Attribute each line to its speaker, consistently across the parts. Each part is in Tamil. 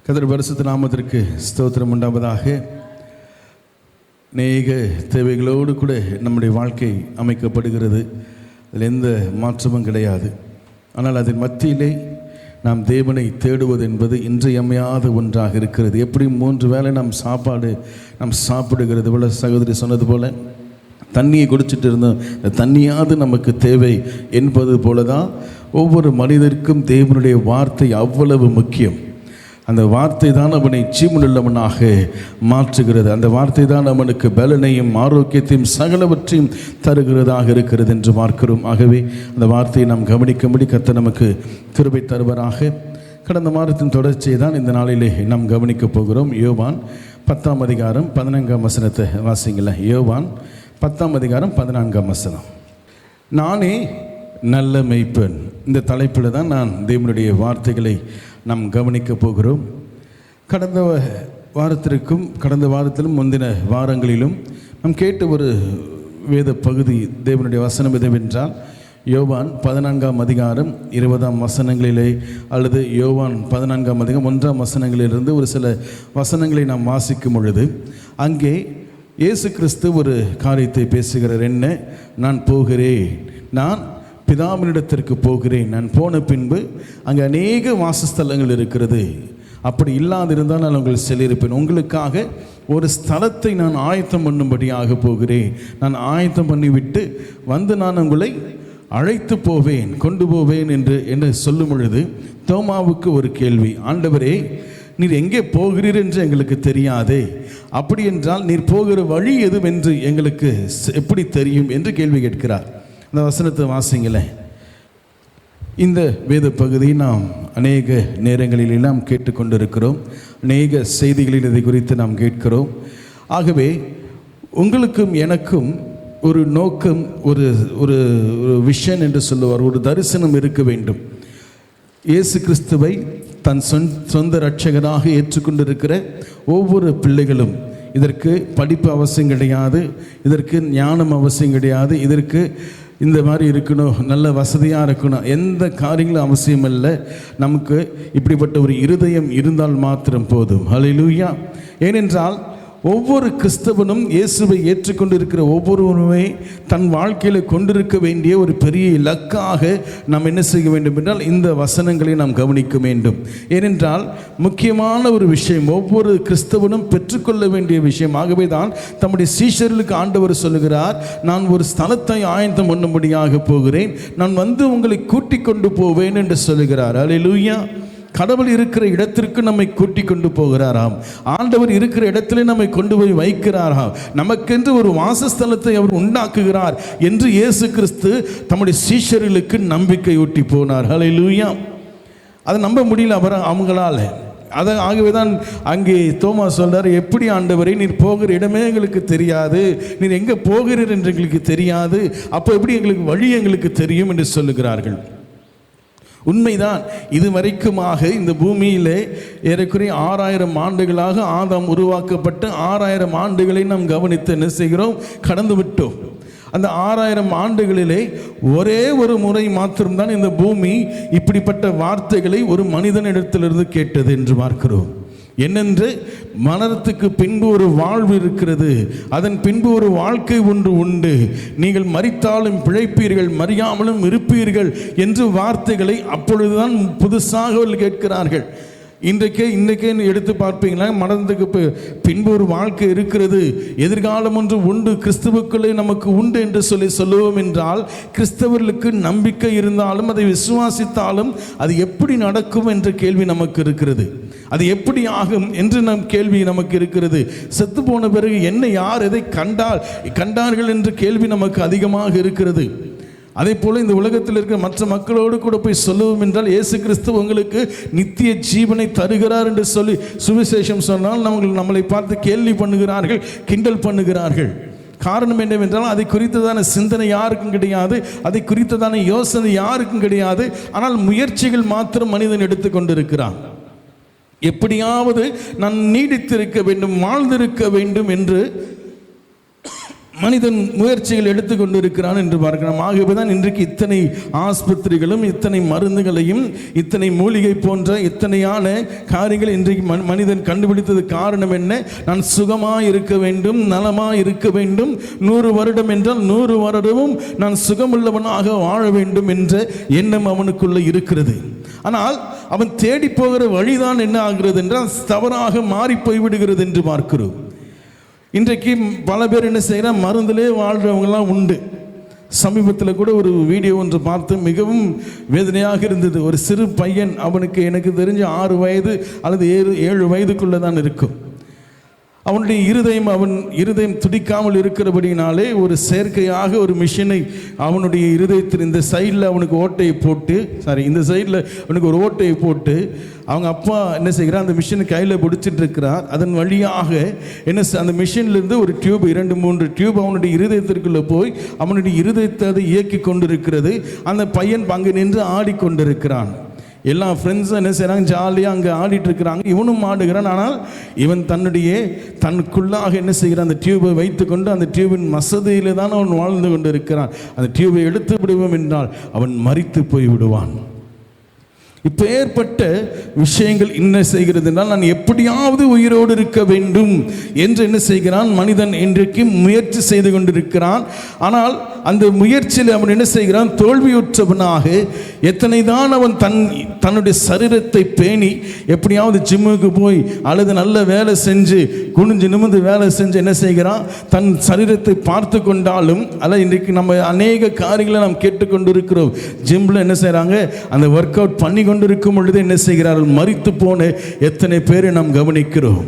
Speaker 1: கர்த்தர் பரிசுத்த நாமத்திற்கு ஸ்தோத்திரம் உண்டாவதாக. அநேக தேவைகளோடு கூட நம்முடைய வாழ்க்கை அமைக்கப்படுகிறது. அதில் எந்த மாற்றமும் கிடையாது. ஆனால் அதன் மத்தியிலே நாம் தேவனை தேடுவது என்பது இன்றியமையாத ஒன்றாக இருக்கிறது. எப்படி 3 வேளை நாம் சாப்பிடுகிறது போல, சகோதரி சொன்னது போல தண்ணியை குடிச்சிட்டு இருந்தோம், இந்த தண்ணியாவது நமக்கு தேவை என்பது போல தான் ஒவ்வொரு மனிதருக்கும் தேவனுடைய வார்த்தை அவ்வளவு முக்கியம். அந்த வார்த்தை தான் அவனை ஜீவனுள்ளவனாக மாற்றுகிறது. அந்த வார்த்தை தான் அவனுக்கு பலனையும் ஆரோக்கியத்தையும் சகலவற்றையும் தருகிறதாக இருக்கிறது என்று பார்க்கிறோம். ஆகவே அந்த வார்த்தையை நாம் கவனிக்கும்படி கர்த்தர் நமக்கு கிருபை தருவராக. கடந்த வாரத்தின் தொடர்ச்சியை தான் இந்த நாளிலே நாம் கவனிக்கப் போகிறோம். யோவான் 10ஆம் அதிகாரம் 14ஆம் வசனத்தை வாசிங்கள. யோவான் 10ஆம் அதிகாரம் 14ஆம் வசனம். நானே நல்ல மெய்ப்பன். இந்த தலைப்பில் தான் நான் தேவனுடைய வார்த்தைகளை நாம் கவனிக்க போகிறோம். கடந்த வாரத்திலும் முந்தின வாரங்களிலும் நாம் கேட்ட ஒரு வேத பகுதி, தேவனுடைய வசனம் எதுவென்றால் யோவான் 14ஆம் அதிகாரம் 20ஆம் வசனங்களிலே அல்லது யோவான் 14ஆம் அதிகாரம் 1ஆம் வசனங்களிலிருந்து ஒரு சில வசனங்களை நாம் வாசிக்கும் பொழுது அங்கே இயேசு கிறிஸ்து ஒரு காரியத்தை பேசுகிறார். என்ன? நான் போகிறேன், நான் பிதாவினிடத்திற்கு போகிறேன், நான் போன பின்பு அங்கே அநேக வாசஸ்தலங்கள் இருக்கிறது, அப்படி இல்லாதிருந்தால் நான் உங்களை சொல்லியிருப்பேன், உங்களுக்காக ஒரு ஸ்தலத்தை நான் ஆயத்தம் பண்ணும்படியாக போகிறேன், நான் ஆயத்தம் பண்ணிவிட்டு வந்து நான் உங்களை அழைத்து போவேன், கொண்டு போவேன் என்று சொல்லும் பொழுது தோமாவுக்கு ஒரு கேள்வி. ஆண்டவரே, நீர் எங்கே போகிறீர் என்று எங்களுக்கு தெரியாதே, அப்படி என்றால் நீர் போகிற வழி எதுவென்று எங்களுக்கு எப்படி தெரியும் என்று கேள்வி கேட்கிறார். அந்த வசனத்தை வாசிங்களேன். இந்த வேத பகுதியை நாம் அநேக நேரங்களிலெல்லாம் கேட்டுக்கொண்டிருக்கிறோம். அநேக செய்திகளில் இதை குறித்து நாம் கேட்கிறோம். ஆகவே உங்களுக்கும் எனக்கும் ஒரு நோக்கம், ஒரு விஷன் என்று சொல்லுவார், ஒரு தரிசனம் இருக்க வேண்டும். இயேசு கிறிஸ்துவை தன் சொந்த இரட்சகராக ஏற்றுக்கொண்டிருக்கிற ஒவ்வொரு பிள்ளைகளும் இதற்கு படிப்பு அவசியம் கிடையாது, இதற்கு ஞானம் அவசியம் கிடையாது, இதற்கு இந்த மாதிரி இருக்கணும், நல்ல வசதியாக இருக்கணும், எந்த காரியங்களும் அவசியம் இல்லை. நமக்கு இப்படிப்பட்ட ஒரு இருதயம் இருந்தால் மாத்திரம் போதும். ஹல்லேலூயா. ஏனென்றால் ஒவ்வொரு கிறிஸ்தவனும் இயேசுவை ஏற்றுக்கொண்டு இருக்கிற ஒவ்வொருவருமே தன் வாழ்க்கையில் கொண்டிருக்க வேண்டிய ஒரு பெரிய இலக்காக நாம் என்ன செய்ய வேண்டும் என்றால் இந்த வசனங்களை நாம் கவனிக்க வேண்டும். ஏனென்றால் முக்கியமான ஒரு விஷயம், ஒவ்வொரு கிறிஸ்தவனும் பெற்றுக்கொள்ள வேண்டிய விஷயம். ஆகவே தான் தம்முடைய சீஷர்களுக்கு ஆண்டவர் சொல்லுகிறார், நான் ஒரு ஸ்தலத்தை ஆயத்தம் பண்ணும்படியாக போகிறேன், நான் வந்து உங்களை கூட்டிக் கொண்டு போவேன் என்று சொல்லுகிறார். அல்லேலூயா. கடவுள் இருக்கிற இடத்திற்கு நம்மை கூட்டி கொண்டு போகிறாராம். ஆண்டவர் இருக்கிற இடத்திலே நம்மை கொண்டு போய் வைக்கிறாராம். நமக்கென்று ஒரு வாசஸ்தலத்தை அவர் உண்டாக்குகிறார் என்று இயேசு கிறிஸ்து தம்முடைய சீஷர்களுக்கு நம்பிக்கை ஊட்டி போனார். ஹல்லேலூயா. அதை நம்ப முடியல அவங்களால. ஆகவே தான் அங்கே தோமா சொல்றார், எப்படி ஆண்டவரே, நீர் போகிற இடமே எங்களுக்கு தெரியாது, நீர் எங்கே போகிறீர் என்று எங்களுக்கு தெரியாது, அப்போ எப்படி எங்களுக்கு வழி எங்களுக்கு தெரியும் என்று சொல்லுகிறார்கள். உண்மைதான். இதுவரைக்குமாக இந்த பூமியிலே ஏறக்குறைய 6000 ஆண்டுகளாக ஆதாம் உருவாக்கப்பட்டு 6000 ஆண்டுகளை நாம் கவனித்து என்ன செய்கிறோம், கடந்து விட்டோம். அந்த 6000 ஆண்டுகளிலே ஒரே ஒரு முறை மாத்திரம்தான் இந்த பூமி இப்படிப்பட்ட வார்த்தைகளை ஒரு மனிதனிடத்திலிருந்து கேட்டது என்று பார்க்கிறோம். என்னென்று, மரணத்துக்கு பின்பு ஒரு வாழ்வு இருக்கிறது, அதன் பின்பு ஒரு வாழ்க்கை ஒன்று உண்டு, நீங்கள் மரித்தாலும் பிழைப்பீர்கள், மறியாமலும் இருப்பீர்கள் என்று வார்த்தைகளை அப்பொழுதுதான் புதுசாக கேட்கிறார்கள். இன்றைக்கே எடுத்து பார்ப்பீங்களா, மரணத்துக்கு பின்பு ஒரு வாழ்க்கை இருக்கிறது, எதிர்காலம் ஒன்று உண்டு, கிறிஸ்துவுக்குள்ளே நமக்கு உண்டு என்று சொல்லுவோம் என்றால், கிறிஸ்தவர்களுக்கு நம்பிக்கை இருந்தாலும் அதை விசுவாசித்தாலும் அது எப்படி நடக்கும் என்ற கேள்வி நமக்கு இருக்கிறது. அது எப்படி ஆகும் என்று கேள்வி நமக்கு இருக்கிறது. செத்து போன பிறகு என்ன, யார் எதை கண்டார்கள் என்ற கேள்வி நமக்கு அதிகமாக இருக்கிறது. அதே போல இந்த உலகத்தில் இருக்கிற மற்ற மக்களோடு கூட போய் சொல்லுவோம் என்றால், இயேசு கிறிஸ்து உங்களுக்கு நித்திய ஜீவனை தருகிறார் என்று சொல்லி சுவிசேஷம் சொன்னால் நம்மளை பார்த்து கேள்வி பண்ணுகிறார்கள், கிண்டல் பண்ணுகிறார்கள். காரணம் என்னவென்றால், அதை குறித்ததான சிந்தனை யாருக்கும் கிடையாது, அதை குறித்ததான யோசனை யாருக்கும் கிடையாது. ஆனால் முயற்சிகள் மாத்திரம் மனிதன் எடுத்துக்கொண்டிருக்கிறான். எப்படியாவது நான் நீடித்திருக்க வேண்டும், வாழ்ந்திருக்க வேண்டும் என்று மனிதன் முயற்சிகள் எடுத்துக்கொண்டு இருக்கிறான் என்று பார்க்கலாம். ஆகவேதான் இன்றைக்கு இத்தனை ஆஸ்பத்திரிகளும் இத்தனை மருந்துகளையும் இத்தனை மூலிகை போன்ற இத்தனையான காரியங்கள் இன்றைக்கு மனிதன் கண்டுபிடித்தது காரணம் என்ன? நான் சுகமாக இருக்க வேண்டும், நலமாக இருக்க வேண்டும், 100 வருடம் என்றால் 100 வருடமும் நான் சுகமுள்ளவனாக வாழ வேண்டும் என்ற எண்ணம் அவனுக்குள்ள இருக்கிறது. ஆனால் அவன் தேடி போகிற வழிதான் என்ன ஆகிறது என்றால் தவறாக மாறி போய்விடுகிறது என்று பார்க்கிறோம். இன்றைக்கு பல பேர் என்ன செய்கிறான், மருந்திலே வாழ்கிறவங்களாம் உண்டு. சமீபத்தில் கூட ஒரு வீடியோ ஒன்று பார்த்து மிகவும் வேதனையாக இருந்தது. ஒரு சிறு பையன், அவனுக்கு எனக்கு தெரிஞ்ச 6 வயது அல்லது 7 வயதுக்குள்ளே தான் இருக்கும். அவனுடைய இருதயம் துடிக்காமல் இருக்கிறபடினாலே ஒரு செயற்கையாக ஒரு மிஷினை அவனுடைய இருதயத்தில் இந்த சைடில் அவனுக்கு ஓட்டையை போட்டு இந்த சைடில் அவனுக்கு ஒரு ஓட்டையை போட்டு அவங்க அப்பா என்ன செய்கிறார், அந்த மிஷினை கையில் பிடிச்சிட்டு இருக்கிறார். அதன் வழியாக அந்த மிஷின்லேருந்து ஒரு டியூப் 2-3 டியூப் அவனுடைய இருதயத்திற்குள்ளே போய் அவனுடைய இருதயத்தை அதை இயக்கி கொண்டிருக்கிறது. அந்த பையன் அங்கே நின்று ஆடிக்கொண்டிருக்கிறான். எல்லா ஃப்ரெண்ட்ஸும் என்ன செய்கிறாங்க, ஜாலியாக அங்கே ஆடிட்டு இருக்கிறாங்க. இவனும் ஆடுகிறான். ஆனால் இவன் தனக்குள்ளாக என்ன செய்கிறான், அந்த டியூபை வைத்துக்கொண்டு அந்த டியூபின் மசதியில் தான் அவன் வாழ்ந்து கொண்டு இருக்கிறான். அந்த டியூபை எடுத்து விடுவோம் என்றால் அவன் மரித்து போய் விடுவான். இப்போ ஏற்பட்ட விஷயங்கள் என்ன செய்கிறது என்றால், நான் எப்படியாவது உயிரோடு இருக்க வேண்டும் என்று என்ன செய்கிறான் மனிதன் இன்றைக்கு முயற்சி செய்து கொண்டிருக்கிறான். ஆனால் அந்த முயற்சியில் அவன் என்ன செய்கிறான், தோல்வியுற்றவனாக எத்தனை தான் அவன் தன்னுடைய சரீரத்தை பேணி எப்படியாவது ஜிம்முக்கு போய் அல்லது நல்ல வேலை செஞ்சு குனிஞ்சு நிமிர்ந்து வேலை செஞ்சு என்ன செய்கிறான், தன் சரீரத்தை பார்த்து கொண்டாலும் அல்ல. இன்றைக்கு நம்ம அநேக காரியங்களை நாம் கேட்டுக்கொண்டு இருக்கிறோம். ஜிம்மில் என்ன செய்கிறாங்க, அந்த ஒர்க் அவுட் பண்ணி கொண்டிருக்கும் பொழுது என்ன செய்கிறார்கள், மரித்து போன எத்தனை பேரை நாம் கவனிக்கிறோம்.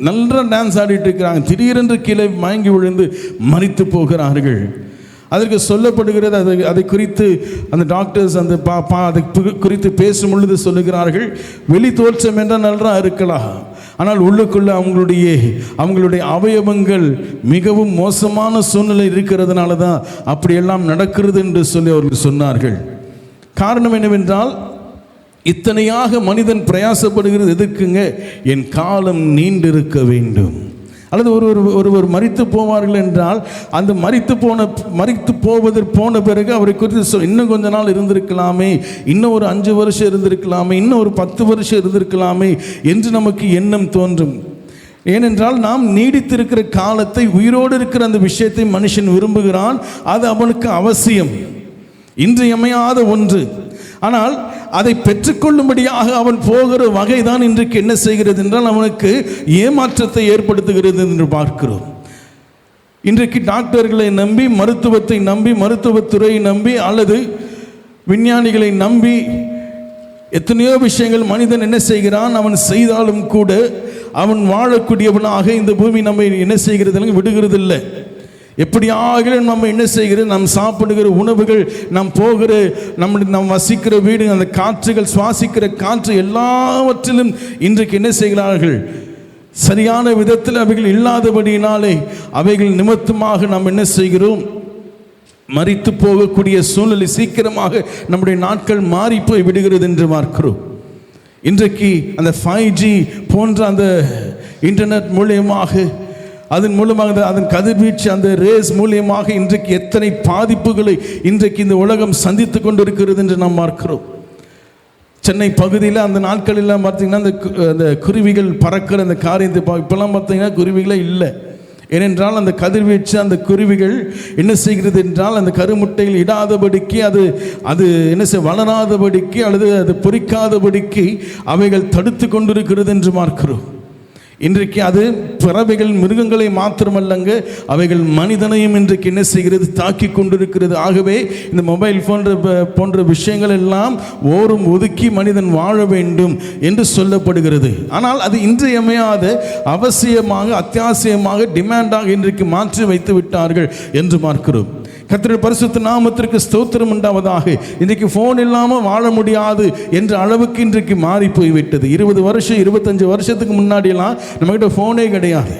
Speaker 1: நல்ல டான்ஸ் ஆடிட்டு இருக்கிறாங்க, திடீரென்று கீழே மயங்கி விழுந்து மரித்து போகிறார்கள். அதற்கு சொல்லப்படுகிறது, அதை குறித்து அந்த டாக்டர்ஸ் அந்த அதை குறித்து பேசும் பொழுது சொல்லுகிறார்கள், வெளி தோற்றம் என்றால் நல்லா இருக்கலாம், ஆனால் உள்ளுக்குள்ள அவங்களுடைய அவயவங்கள் மிகவும் மோசமான சூழ்நிலை இருக்கிறதுனால தான் அப்படியெல்லாம் நடக்கிறது என்று சொல்லி அவர்கள் சொன்னார்கள். காரணம் என்னவென்றால், இத்தனையாக மனிதன் பிரயாசப்படுகிறது எதற்குங்க, என் காலம் நீண்டிருக்க வேண்டும். அல்லது ஒருவர் மரித்து போவார்கள் என்றால் அந்த மரித்து போன பிறகு அவரை குறித்து இன்னும் கொஞ்ச நாள் இருந்திருக்கலாமே, இன்னும் ஒரு 5 வருஷம் இருந்திருக்கலாமே, இன்னும் ஒரு 10 வருஷம் இருந்திருக்கலாமே என்று நமக்கு எண்ணம் தோன்றும். ஏனென்றால் நாம் நீடித்திருக்கிற காலத்தை, உயிரோடு இருக்கிற அந்த விஷயத்தை மனுஷன் விரும்புகிறான். அது அவனுக்கு அவசியம், இன்றியமையாத ஒன்று. ஆனால் அதை பெற்றுக்கொள்ளும்படியாக அவன் போகிற வகை தான் இன்றைக்கு என்ன செய்கிறது என்றால் அவனுக்கு ஏமாற்றத்தை ஏற்படுத்துகிறது என்று பார்க்கிறோம். இன்றைக்கு டாக்டர்களை நம்பி, மருத்துவத்தை நம்பி, மருத்துவத்துறையை நம்பி அல்லது விஞ்ஞானிகளை நம்பி எத்தனையோ விஷயங்கள் மனிதன் என்ன செய்கிறான், அவன் செய்தாலும் கூட அவன் வாழக்கூடியவனாக இந்த பூமி நம்மை என்ன செய்கிறது, விடுகிறதில்லை. எப்படியாக நம்ம என்ன செய்கிறது, நாம் சாப்பிடுகிற உணவுகள், நாம் போகிற நாம் வசிக்கிற வீடு, அந்த காற்றுகள், சுவாசிக்கிற காற்று எல்லாவற்றிலும் இன்றைக்கு என்ன செய்கிறார்கள், சரியான விதத்தில் அவைகள் இல்லாதபடியினாலே அவைகள் நிமித்தமாக நாம் என்ன செய்கிறோம், மரித்து போகக்கூடிய சூழ்நிலை சீக்கிரமாக நம்முடைய நாட்கள் மாறி போய் விடுகிறது என்று பார்க்கிறோம். இன்றைக்கு அந்த 5G போன்ற அந்த இன்டர்நெட் மூலியமாக, அதன் மூலமாக அதன் கதிர்வீச்சு, அந்த ரேஸ் மூலியமாக இன்றைக்கு எத்தனை பாதிப்புகளை இன்றைக்கு இந்த உலகம் சந்தித்து கொண்டு இருக்கிறது என்று நாம் பார்க்கிறோம். சென்னை பகுதியில் அந்த நாட்களெல்லாம் பார்த்தீங்கன்னா அந்த குருவிகள் பறக்கிற அந்த காரியத்தை இப்போல்லாம் பார்த்தீங்கன்னா குருவிகளே இல்லை. ஏனென்றால் அந்த கதிர்வீச்சு, அந்த குருவிகள் என்ன செய்கிறது என்றால் அந்த கருமுட்டையில் இடாதபடிக்கு, அது என்ன வளராதபடிக்கு அல்லது அது பொறிக்காதபடிக்கு அவைகள் தடுத்து கொண்டிருக்கிறது என்று பார்க்கிறோம். இன்றைக்கு அது பறவைகள், மிருகங்களை மாத்திரமல்லங்க, அவைகள் மனிதனையும் இன்றைக்கு என்ன செய்கிறது, தாக்கி கொண்டிருக்கிறது. ஆகவே இந்த மொபைல் போன்ற விஷயங்கள் எல்லாம் ஓரம் ஒதுக்கி மனிதன் வாழ வேண்டும் என்று சொல்லப்படுகிறது. ஆனால் அது இன்றியமையாத அவசியமாக, அத்தியாவசியமாக, டிமாண்டாக இன்றைக்கு மாற்றி வைத்து விட்டார்கள் என்று பார்க்கிறோம். கர்த்தருடைய பரிசுத்த நாமத்திற்கு ஸ்தோத்திரம் உண்டாவதாக. இன்றைக்கு ஃபோன் இல்லாமல் வாழ முடியாது என்ற அளவுக்கு இன்றைக்கு மாறி போய்விட்டது. 20 வருஷம் 25 வருஷத்துக்கு முன்னாடியெல்லாம் நம்மகிட்ட ஃபோனே கிடையாது.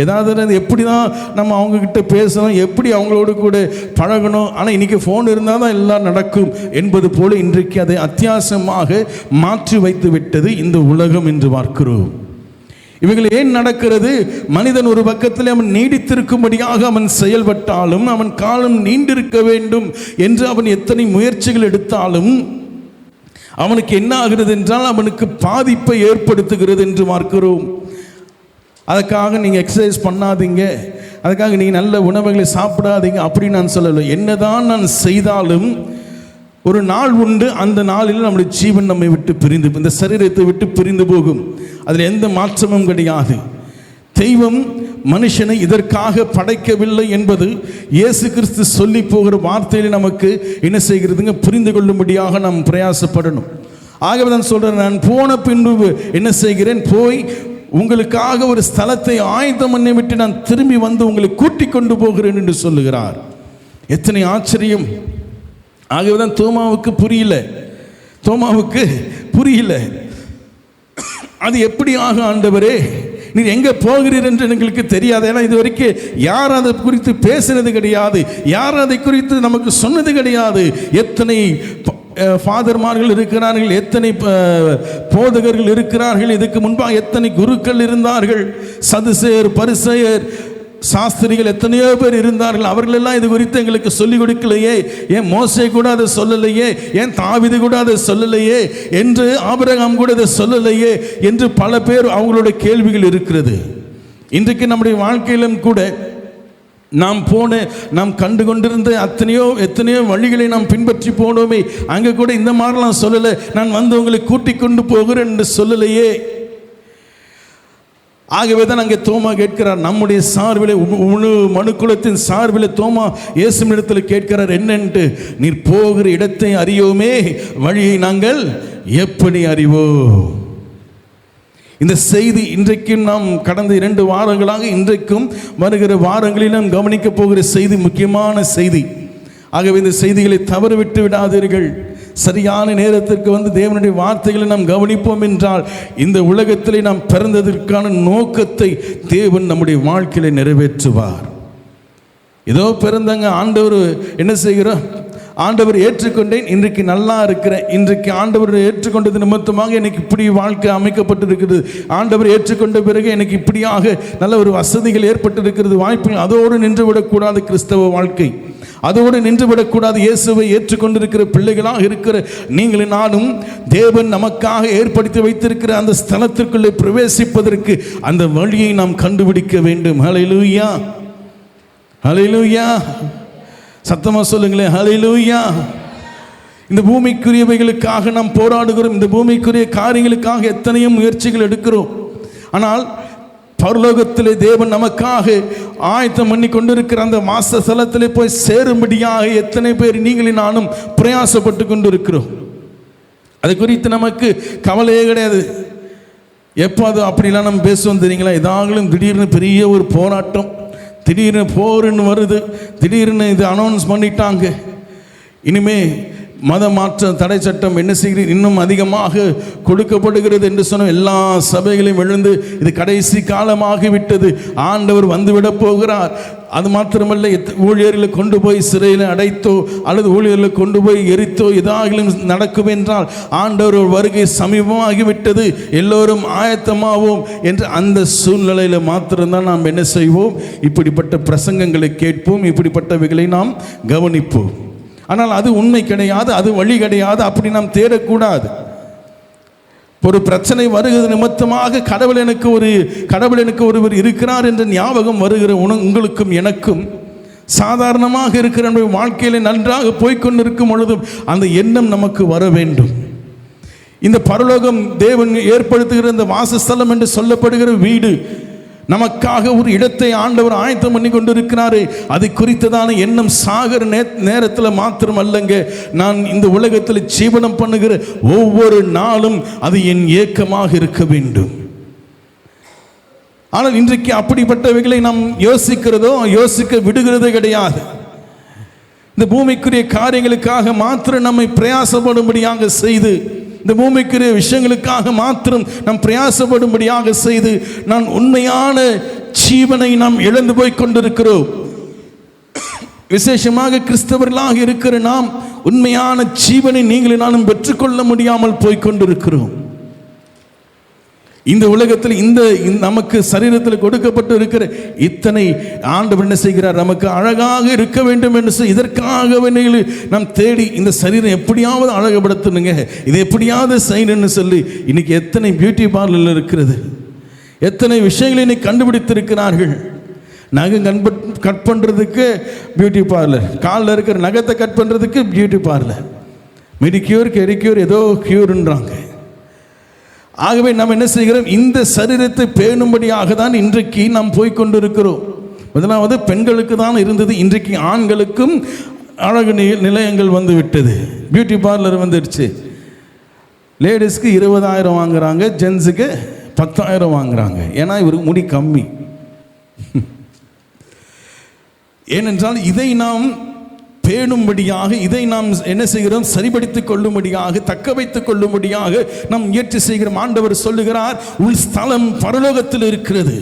Speaker 1: ஏதாவது எப்படி தான் நம்ம அவங்கக்கிட்ட பேசணும், எப்படி அவங்களோடு கூட பழகணும். ஆனால் இன்றைக்கி ஃபோன் இருந்தால் தான் எல்லாம் நடக்கும் என்பது போல இன்றைக்கு அதை அத்தியாவசியமாக மாற்றி வைத்து விட்டது இந்த உலகம் என்று பார்க்கிறோம். இவைகள் ஏன் நடக்கிறது? மனிதன் ஒரு பக்கத்தில் அவன் நீடித்திருக்கும்படியாக அவன் செயல்பட்டாலும், அவன் காலம் நீண்டிருக்க வேண்டும் என்று அவன் எத்தனை முயற்சிகள் எடுத்தாலும் அவனுக்கு என்ன ஆகிறது என்றால் அவனுக்கு பாதிப்பை ஏற்படுத்துகிறது என்று பார்க்கிறோம். அதுக்காக நீங்கள் எக்ஸசைஸ் பண்ணாதீங்க, அதுக்காக நீங்கள் நல்ல உணவுகளை சாப்பிடாதீங்க அப்படி நான் சொல்லலை. என்னதான் நான் செய்தாலும் ஒரு நாள் உண்டு, அந்த நாளில் நம்முடைய ஜீவன் நம்மை விட்டு பிரிந்து, இந்த சரீரத்தை விட்டு பிரிந்து போகும். அதில் எந்த மாற்றமும் கிடையாது. தெய்வம் மனுஷனை இதற்காக படைக்கவில்லை என்பது இயேசு கிறிஸ்து சொல்லி போகிற வார்த்தையில் நமக்கு என்ன செய்கிறதுங்க, புரிந்து கொள்ளும்படியாக நாம் பிரயாசப்படணும். ஆகவே நான் சொல்கிறேன், நான் போன பின்பு என்ன செய்கிறேன், போய் உங்களுக்காக ஒரு ஸ்தலத்தை ஆயத்தம் பண்ணி விட்டு நான் திரும்பி வந்து உங்களை கூட்டிக் கொண்டு போகிறேன் என்று சொல்லுகிறார். எத்தனை ஆச்சரியம்! ஆகவே தான் தோமாவுக்கு புரியல. அது எப்படியாக ஆண்டவரே, நீர் எங்கே போகிறீர் என்று எங்களுக்கு தெரியாது. ஏன்னா இது வரைக்கும் யார் அதை குறித்து பேசினது கிடையாது, யார் அதை குறித்து நமக்கு சொன்னது கிடையாது. எத்தனை ஃபாதர்மார்கள் இருக்கிறார்கள், எத்தனை போதகர்கள் இருக்கிறார்கள், இதுக்கு முன்பாக எத்தனை குருக்கள் இருந்தார்கள், சதுசேயர், பரிசேயர், சாஸ்திரிகள் எத்தனையோ பேர் இருந்தார்கள். அவர்கள் எல்லாம் இது குறித்து எங்களுக்கு சொல்லிக் கொடுக்கலையே, ஏன் மோசே கூட அதை சொல்லலையே, ஏன் தாவீது கூட அதை சொல்லலையே, என்று ஆபிரகாம் கூட அதை சொல்லலையே என்று பல பேர் அவங்களுடைய கேள்விகள் இருக்கிறது. இன்றைக்கு நம்முடைய வாழ்க்கையிலும் கூட நாம் கண்டு கொண்டிருந்த எத்தனையோ வழிகளை நாம் பின்பற்றி போனோமே, அங்கே கூட இந்த மாதிரிலாம் சொல்லலை, நான் வந்து உங்களை கூட்டிக் கொண்டு போகிறேன் என்று சொல்லலையே. ஆகவே தான் அங்கே தோமா கேட்கிறார், நம்முடைய சார்பில், முழு மனுக்குலத்தின் சார்பில் தோமா இயேசுவினிடத்தில் கேட்கிறார், என்னென்று, நீர் போகிற இடத்தை அறியோமே, வழியை நாங்கள் எப்படி அறிவோம்? இந்த செய்தி இன்றைக்கும் நாம் கடந்த 2 வாரங்களாக இன்றைக்கும் வருகிற வாரங்களில் நாம் கவனிக்க போகிற செய்தி முக்கியமான செய்தி. ஆகவே இந்த செய்திகளை தவறவிட்டு விடாதீர்கள். சரியான நேரத்திற்கு வந்து தேவனுடைய வார்த்தைகளை நாம் கவனிப்போம் என்றால் இந்த உலகத்திலே நாம் பிறந்ததற்கான நோக்கத்தை தேவன் நம்முடைய வாழ்க்கையில நிறைவேற்றுவார். ஏதோ பிறந்தங்க, ஆண்டவர் என்ன செய்கிறோம், ஆண்டவர் ஏற்றுக்கொண்டேன், இன்றைக்கு நல்லா இருக்கிறேன், இன்றைக்கு ஆண்டவர் ஏற்றுக்கொண்டது நிமித்தமாக எனக்கு இப்படி வாழ்க்கை அமைக்கப்பட்டிருக்கிறது, ஆண்டவர் ஏற்றுக்கொண்ட பிறகு எனக்கு இப்படியாக நல்ல ஒரு வசதிகள் ஏற்பட்டிருக்கிறது, வாய்ப்புகள். அதோடு நின்றுவிடக்கூடாது கிறிஸ்தவ வாழ்க்கை, அதோடு நின்றுவிடக்கூடாது. இயேசுவை ஏற்றுக்கொண்டிருக்கிற பிள்ளைகளாக இருக்கிற நீங்களும் நானும் தேவன் நமக்காக ஏற்படுத்தி வைத்திருக்கிற அந்த ஸ்தலத்திற்குள்ளே பிரவேசிப்பதற்கு அந்த வழியை நாம் கண்டுபிடிக்க வேண்டும். ஹல்லேலூயா, ஹல்லேலூயா, சத்தமாக சொல்லுங்களேன், ஹல்லேலூயா. இந்த பூமிக்குரியவைகளுக்காக நாம் போராடுகிறோம், இந்த பூமிக்குரிய காரியங்களுக்காக எத்தனையோ முயற்சிகள் எடுக்கிறோம். ஆனால் பரலோகத்திலே தேவன் நமக்காக ஆயத்தம் பண்ணி கொண்டிருக்கிற அந்த வாசஸ்தலத்திலே போய் சேரும்படியாக எத்தனை பேர் நீங்களும் நானும் பிரயாசப்பட்டு கொண்டிருக்கிறோம். அது குறித்து நமக்கு கவலையே கிடையாது. எப்போ அது அப்படிலாம் நம்ம பேசுவோம் தெரியுங்களா? ஏதாகலும் திடீர்னு பெரிய ஒரு போராட்டம், திடீர்னு போருன்னு வருது, திடீர்னு இது அனௌன்ஸ் பண்ணிட்டாங்க, இனிமே மத மாற்ற தடை சட்டம் என்ன செய்கிறது இன்னும் அதிகமாக கொடுக்கப்படுகிறது என்று சொன்ன எல்லா சபைகளையும் எழுந்து இது கடைசி காலமாகிவிட்டது, ஆண்டவர் வந்துவிடப் போகிறார். அது மாத்திரமல்ல, ஊழியர்களை கொண்டு போய் சிறையில் அடைத்தோ அல்லது ஊழியர்களை கொண்டு போய் எரித்தோ ஏதாகிலும் நடக்கும் என்றால் ஆண்டவர் வருகை சமீபமாகிவிட்டது, எல்லோரும் ஆயத்தமாவோம் என்று அந்த சூழ்நிலையில் மாத்திரம்தான் நாம் என்ன செய்வோம், இப்படிப்பட்ட பிரசங்கங்களை கேட்போம், இப்படிப்பட்டவைகளை நாம் கவனிப்போம். ஆனால் அது உண்மை கிடையாது, அது வழி கிடையாது, அப்படி நாம் தேடக்கூடாது. ஒரு பிரச்சனை வருகிறது நிமித்தமாக கடவுள் எனக்கு ஒருவர் இருக்கிறார் என்ற ஞாபகம் வருகிற உங்களுக்கும் எனக்கும் சாதாரணமாக இருக்கிற வாழ்க்கையில நன்றாக போய்கொண்டிருக்கும் பொழுதும் அந்த எண்ணம் நமக்கு வர வேண்டும். இந்த பரலோகம் தேவன் ஏற்படுத்துகிற இந்த வாசஸ்தலம் என்று சொல்லப்படுகிற வீடு, நமக்காக ஒரு இடத்தை ஆண்டவர் ஆயத்தம் பண்ணி கொண்டிருக்கிறாரே, அது குறித்ததான எண்ணம் சாகர நேரத்தில் மாத்திரம் அல்லங்க, நான் இந்த உலகத்தில் ஜீவனம் பண்ணுகிற ஒவ்வொரு நாளும் அது என் ஏக்கமாக இருக்க வேண்டும். ஆனால் இன்றைக்கு அப்படிப்பட்டவைகளை நாம் யோசிக்க விடுகிறதே கிடையாது. இந்த பூமிக்குரிய காரியங்களுக்காக மாத்திரம் நம்மை பிரயாசப்படும்படியாக செய்து, இந்த பூமிக்குரிய விஷயங்களுக்காக மாத்திரம் நாம் பிரயாசப்படும்படியாக செய்து நான் உண்மையான ஜீவனை நாம் இழந்து போய் கொண்டிருக்கிறோம். விசேஷமாக கிறிஸ்தவர்களாக இருக்கிற நாம் உண்மையான ஜீவனை நீங்களும் நானும் பெற்றுக்கொள்ள முடியாமல் போய்கொண்டிருக்கிறோம். இந்த உலகத்தில் இந்த நமக்கு சரீரத்தில் கொடுக்கப்பட்டு இருக்கிற இத்தனை ஆண்டவர் என்ன செய்கிறார், நமக்கு அழகாக இருக்க வேண்டும் என்று இதற்காக நாம் தேடி இந்த சரீரம் எப்படியாவது அழகுபடுத்தணுங்க, இது எப்படியாவது செய்யணும்னு சொல்லி இன்னைக்கு எத்தனை பியூட்டி பார்லர் இருக்கிறது, எத்தனை விஷயங்களை இன்னைக்கு கண்டுபிடித்திருக்கிறார்கள். நகை கட் பண்ணுறதுக்கு பியூட்டி பார்லர், காலில் இருக்கிற நகத்தை கட் பண்ணுறதுக்கு பியூட்டி பார்லர், மெடிக்யூர் கெரிக்யூர் ஏதோ க்யூர்ன்றாங்க. ஆகவே நாம் என்ன செய்கிறோம், இந்த சரீரத்தை பேணும்படியாக தான் இன்றைக்கு நாம் போய்கொண்டிருக்கிறோம். முதலாவது பெண்களுக்கு தான் இருந்தது, இன்றைக்கு ஆண்களுக்கும் அழகு நிலையங்கள் வந்து விட்டது, பியூட்டி பார்லர் வந்துடுச்சு. லேடிஸ்க்கு 20,000 வாங்குறாங்க, ஜென்ஸுக்கு 10,000 வாங்குறாங்க. ஏன்னா இவருக்கு முடி கம்மி. ஏனென்றால் இதை நாம் பேணும்படியாக, இதை நாம் என்ன செய்கிறோம், சரிபடுத்திக் கொள்ளும்படியாக, தக்க வைத்துக் கொள்ளும்படியாக நாம் முயற்சி செய்கிறோம். ஆண்டவர் சொல்லுகிறார், உன் ஸ்தலம் பரலோகத்தில் இருக்கிறது,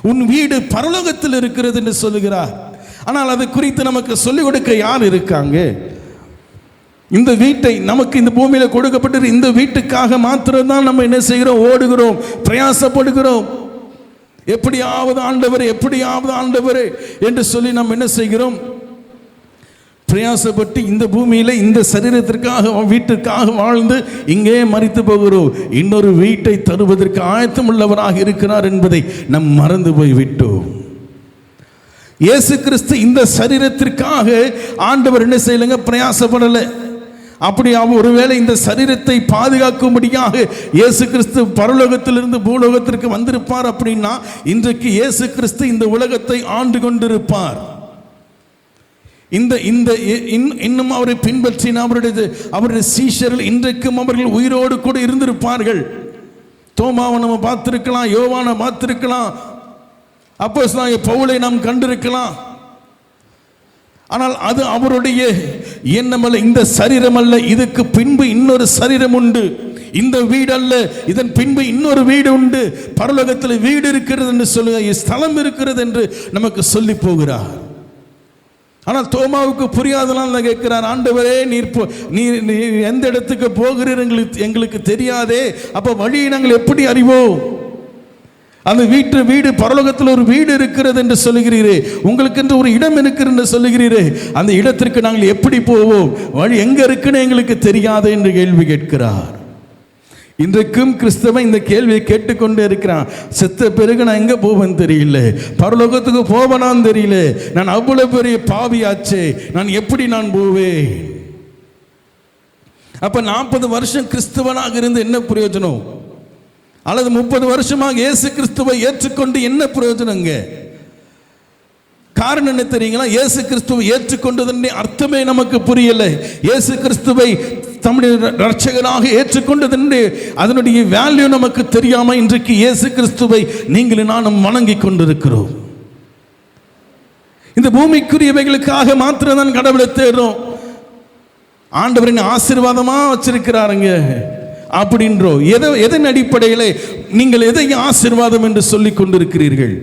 Speaker 1: உன் வீடு பரலோகத்தில் இருக்கிறது என்று சொல்லுகிறார். ஆனால் அது குறித்து நமக்கு சொல்லிக் கொடுக்க யார் இருக்காங்க? இந்த வீட்டை நமக்கு இந்த பூமியில கொடுக்கப்பட்டு இந்த வீட்டுக்காக மாத்திரம்தான் நம்ம என்ன செய்கிறோம், ஓடுகிறோம், பிரயாசப்படுகிறோம். எப்படியாவது ஆண்டவரே, எப்படியாவது ஆண்டவரே என்று சொல்லி நாம் என்ன செய்கிறோம், பிரயாசப்பட்டு இந்த பூமியில இந்த சரீரத்திற்காக, வீட்டிற்காக வாழ்ந்து இங்கே மரித்து போகிறோம். இன்னொரு வீட்டை தருவதற்கு ஆயத்தம் உள்ளவராக இருக்கிறார் என்பதை நம் மறந்து போய் விட்டோம். இயேசு கிறிஸ்து இந்த சரீரத்திற்காக ஆண்டவர் என்ன செய்யலங்க, பிரயாசப்படல. அப்படி ஒருவேளை இந்த சரீரத்தை பாதுகாக்கும்படியாக இயேசு கிறிஸ்து பரலோகத்திலிருந்து பூலோகத்திற்கு வந்திருப்பார் அப்படின்னா இன்றைக்கு இயேசு கிறிஸ்து இந்த உலகத்தை ஆண்டு கொண்டிருப்பார். இன்னும் அவரை பின்பற்றின அவருடைய சீஷர்கள் இன்றைக்கும் அவர்கள் உயிரோடு கூட இருந்திருப்பார்கள். தோமாவை நம்ம பார்த்திருக்கலாம், யோவானை பார்த்திருக்கலாம், அப்போஸ்தலனாகிய பவுலை நாம் கண்டிருக்கலாம். ஆனால் அது அவருடைய எண்ணமல்ல, இந்த சரீரம் அல்ல, இதுக்கு பின்பு இன்னொரு சரீரம் உண்டு, இந்த வீடு அல்ல, இதன் பின்பு இன்னொரு வீடு உண்டு, பரலோகத்தில் வீடு இருக்கிறது என்று சொல்லுங்க, ஸ்தலம் இருக்கிறது என்று நமக்கு சொல்லி போகிறார். ஆனால் தோமாவுக்கு புரியாதனால கேட்கிறார், ஆண்டவரே நீர் எந்த இடத்துக்கு போகிறீர் எங்களுக்கு தெரியாதே, அப்ப வழியை நாங்கள் எப்படி அறிவோம்? அந்த வீடு பரலோகத்தில் ஒரு வீடு இருக்கிறது என்று சொல்லுகிறீரே, உங்களுக்கு என்று ஒரு இடம் இருக்கிறது என்று சொல்லுகிறீரே, அந்த இடத்திற்கு நாங்கள் எப்படி போவோம்? வழி எங்க இருக்குன்னு எங்களுக்கு தெரியாது என்று கேள்வி கேட்கிறார். இன்றைக்கும் கிறிஸ்தவன் இந்த கேள்வியை கேட்டுக்கொண்டே இருக்கிறான். செத்த பிறகு நான் எங்க போவேன்னு தெரியல, பரலோகத்துக்கு போவனான்னு தெரியல, நான் அவ்வளவு பெரிய பாவியாச்சே, நான் எப்படி நான் போவேன்? அப்ப 40 வருஷம் கிறிஸ்தவனாக இருந்து என்ன பிரயோஜனம்? அல்லது 30 வருஷமாக இயேசு கிறிஸ்துவை ஏற்றுக்கொண்டு என்ன பிரயோஜனங்க? காரணம் என்ன தெரியுங்களா? இயேசு கிறிஸ்துவை ஏற்றுக்கொண்டதன் அர்த்தமே நமக்கு புரியலை. இயேசு கிறிஸ்துவை தம்முடைய ரட்சகராக ஏற்றுக்கொண்டதன் அதனுடைய வேல்யூ நமக்கு தெரியாம இன்றைக்கு இயேசு கிறிஸ்துவை நீங்களும் நானும் வணங்கி கொண்டிருக்கிறோம். இந்த பூமிக்குரியவைகளுக்காக மாத்திரம் தான் கடவுளை தேடுறோம். ஆண்டவரின் ஆசீர்வாதமா வச்சிருக்கிறாருங்க அப்படின்றோம். எதன் அடிப்படையில் நீங்கள் எதை ஆசீர்வாதம் என்று சொல்லிக் கொண்டிருக்கிறீர்கள்?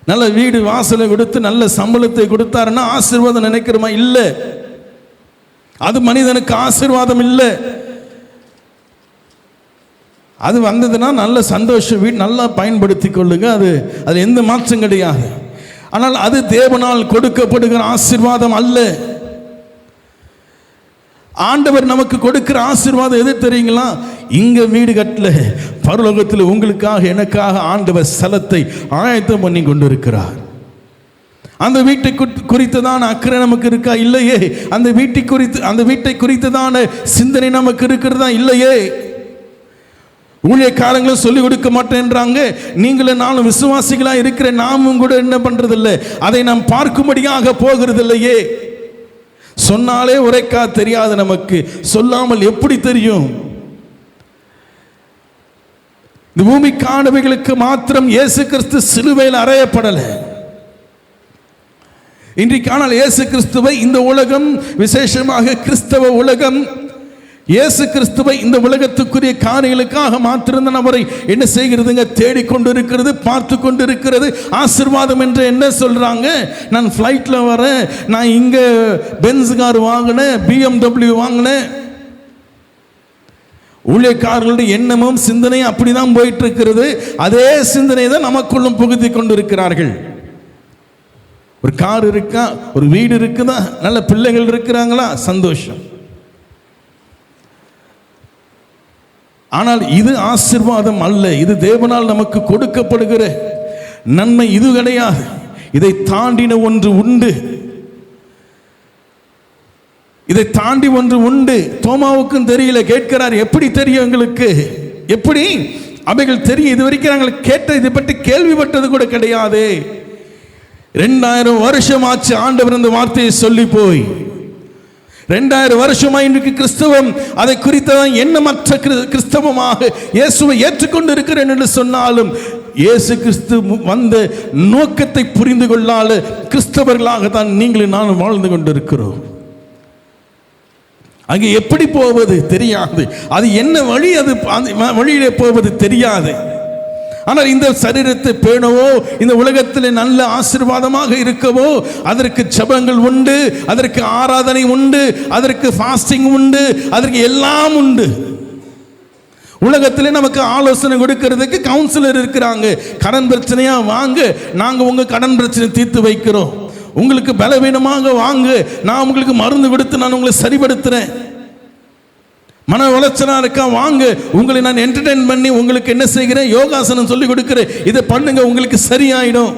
Speaker 1: நல்ல வீடு வாசலை கொடுத்து நல்ல சம்பளத்தை கொடுத்தாருன்னா ஆசீர்வாதம் நினைக்கிறோமா? இல்லை, அது மனிதனுக்கு ஆசீர்வாதம் இல்லை. அது வந்ததுன்னா நல்ல சந்தோஷம், வீடு நல்லா பயன்படுத்தி கொள்ளுங்க, அது எந்த மாற்றம் கிடையாது. ஆனால் அது தேவனால் கொடுக்கப்படுகிற ஆசீர்வாதம் அல்ல. ஆண்டவர் நமக்கு கொடுக்கிற ஆசீர்வாதம் எது தெரியுங்களா? இங்க வீடு கட்டல, பரலோகத்தில் உங்களுக்காக எனக்காக ஆண்டவர் ஸ்தலத்தை ஆயத்தம் பண்ணி கொண்டிருக்கிறார். அந்த வீட்டை குறித்ததான அக்கறை நமக்கு இருக்கா? இல்லையே. அந்த வீட்டை குறித்ததான சிந்தனை நமக்கு இருக்கிறதா? இல்லையே. ஊழியக்காரங்களும் சொல்லிக் கொடுக்க மாட்டேன்றாங்க. நீங்களும் நானும் விசுவாசிகளா இருக்கிற நாமும் கூட என்ன பண்றதில்லை, அதை நாம் பார்க்கும்படியாக போகிறது இல்லையே. சொன்னாலே உரைக்கா தெரியாது நமக்கு, சொல்லாமல் எப்படி தெரியும்? இந்த பூமிக்கானவைகளுக்கு மாத்திரம் இயேசு கிறிஸ்து சிலுவையில் அறையப்படலை. இன்றைக்கு ஆனால் இயேசு கிறிஸ்துவை இந்த உலகம், விசேஷமாக கிறிஸ்தவ உலகம், இயேசு கிறிஸ்துவை இந்த உலகத்துக்குரிய காரியங்களுக்காக மாத்திருந்த அவரை என்ன செய்கிறதுங்க? தேடிக்கொண்டு இருக்கிறது, பார்த்து கொண்டு இருக்கிறது. ஆசீர்வாதம் என்று என்ன சொல்றாங்க? நான் ஃப்ளைட்ல வரேன், நான் இங்க பென்ஸ் கார் வாங்கினேன், BMW வாங்கினேன். ஊழியக்காரர்களுடைய எண்ணமும் சிந்தனையும் அப்படிதான் போயிட்டு இருக்கிறது. அதே சிந்தனை தான் நமக்குள்ளும் புகுத்தி கொண்டு இருக்கிறார்கள். ஒரு கார் இருக்கா, ஒரு வீடு இருக்குதா, நல்ல பிள்ளைகள் இருக்கிறாங்களா, சந்தோஷம். ஆனால் இது ஆசீர்வாதம் அல்ல. இது தேவனால் நமக்கு கொடுக்கப்படுகிற நன்மை இது கிடையாது. இதை தாண்டின ஒன்று உண்டு. இதை தாண்டி ஒன்று உண்டு. தோமாவுக்கும் தெரியல. கேட்கிறார், எப்படி தெரியும் எங்களுக்கு? எப்படி அவைகள் தெரியும்? இது வரைக்கும் நாங்கள் கேட்ட இதை பற்றி கேள்விப்பட்டது கூட கிடையாது. 2000 வருஷம் ஆச்சு ஆண்டவர் இந்த வார்த்தையை சொல்லி போய். 2000 வருஷமா இன்றைக்கு கிறிஸ்தவம் அதை குறித்ததான் எண்ணமற்ற கிறிஸ்தவமாக இயேசுவை ஏற்றுக்கொண்டு இருக்கிறேன் என்று சொன்னாலும் இயேசு கிறிஸ்து வந்த நோக்கத்தை புரிந்து கொள்ளாத கிறிஸ்தவர்களாக தான் நீங்களும் நானும் வாழ்ந்து கொண்டிருக்கிறோம். அங்கே எப்படி போவது தெரியாது. அது என்ன வழி, அது வழியிலே போவது தெரியாது. ஆனால் இந்த சரீரத்தை பேணவோ, இந்த உலகத்தில் நல்ல ஆசீர்வாதமாக இருக்கவோ, அதற்கு ஜெபங்கள் உண்டு, அதற்கு ஆராதனை உண்டு, அதற்கு ஃபாஸ்டிங் உண்டு, அதற்கு எல்லாம் உண்டு. உலகத்தில் நமக்கு ஆலோசனை கொடுக்கிறதுக்கு கவுன்சிலர் இருக்கிறாங்க. கடன் பிரச்சனையா வாங்க, நாங்கள் உங்கள் கடன் பிரச்சனை தீர்த்து வைக்கிறோம். உங்களுக்கு பலவீனமாக வாங்க, நான் உங்களுக்கு மருந்து கொடுத்து நான் உங்களை சரிபடுத்துறேன். மன உளைச்சலா இருக்கா வாங்க, உங்களை நான் என்டர்டெயின் பண்ணி உங்களுக்கு என்ன செய்கிறேன், யோகாசனம் சொல்லி கொடுக்கிறேன், இதை பண்ணுங்க, உங்களுக்கு சரியாயிடும்.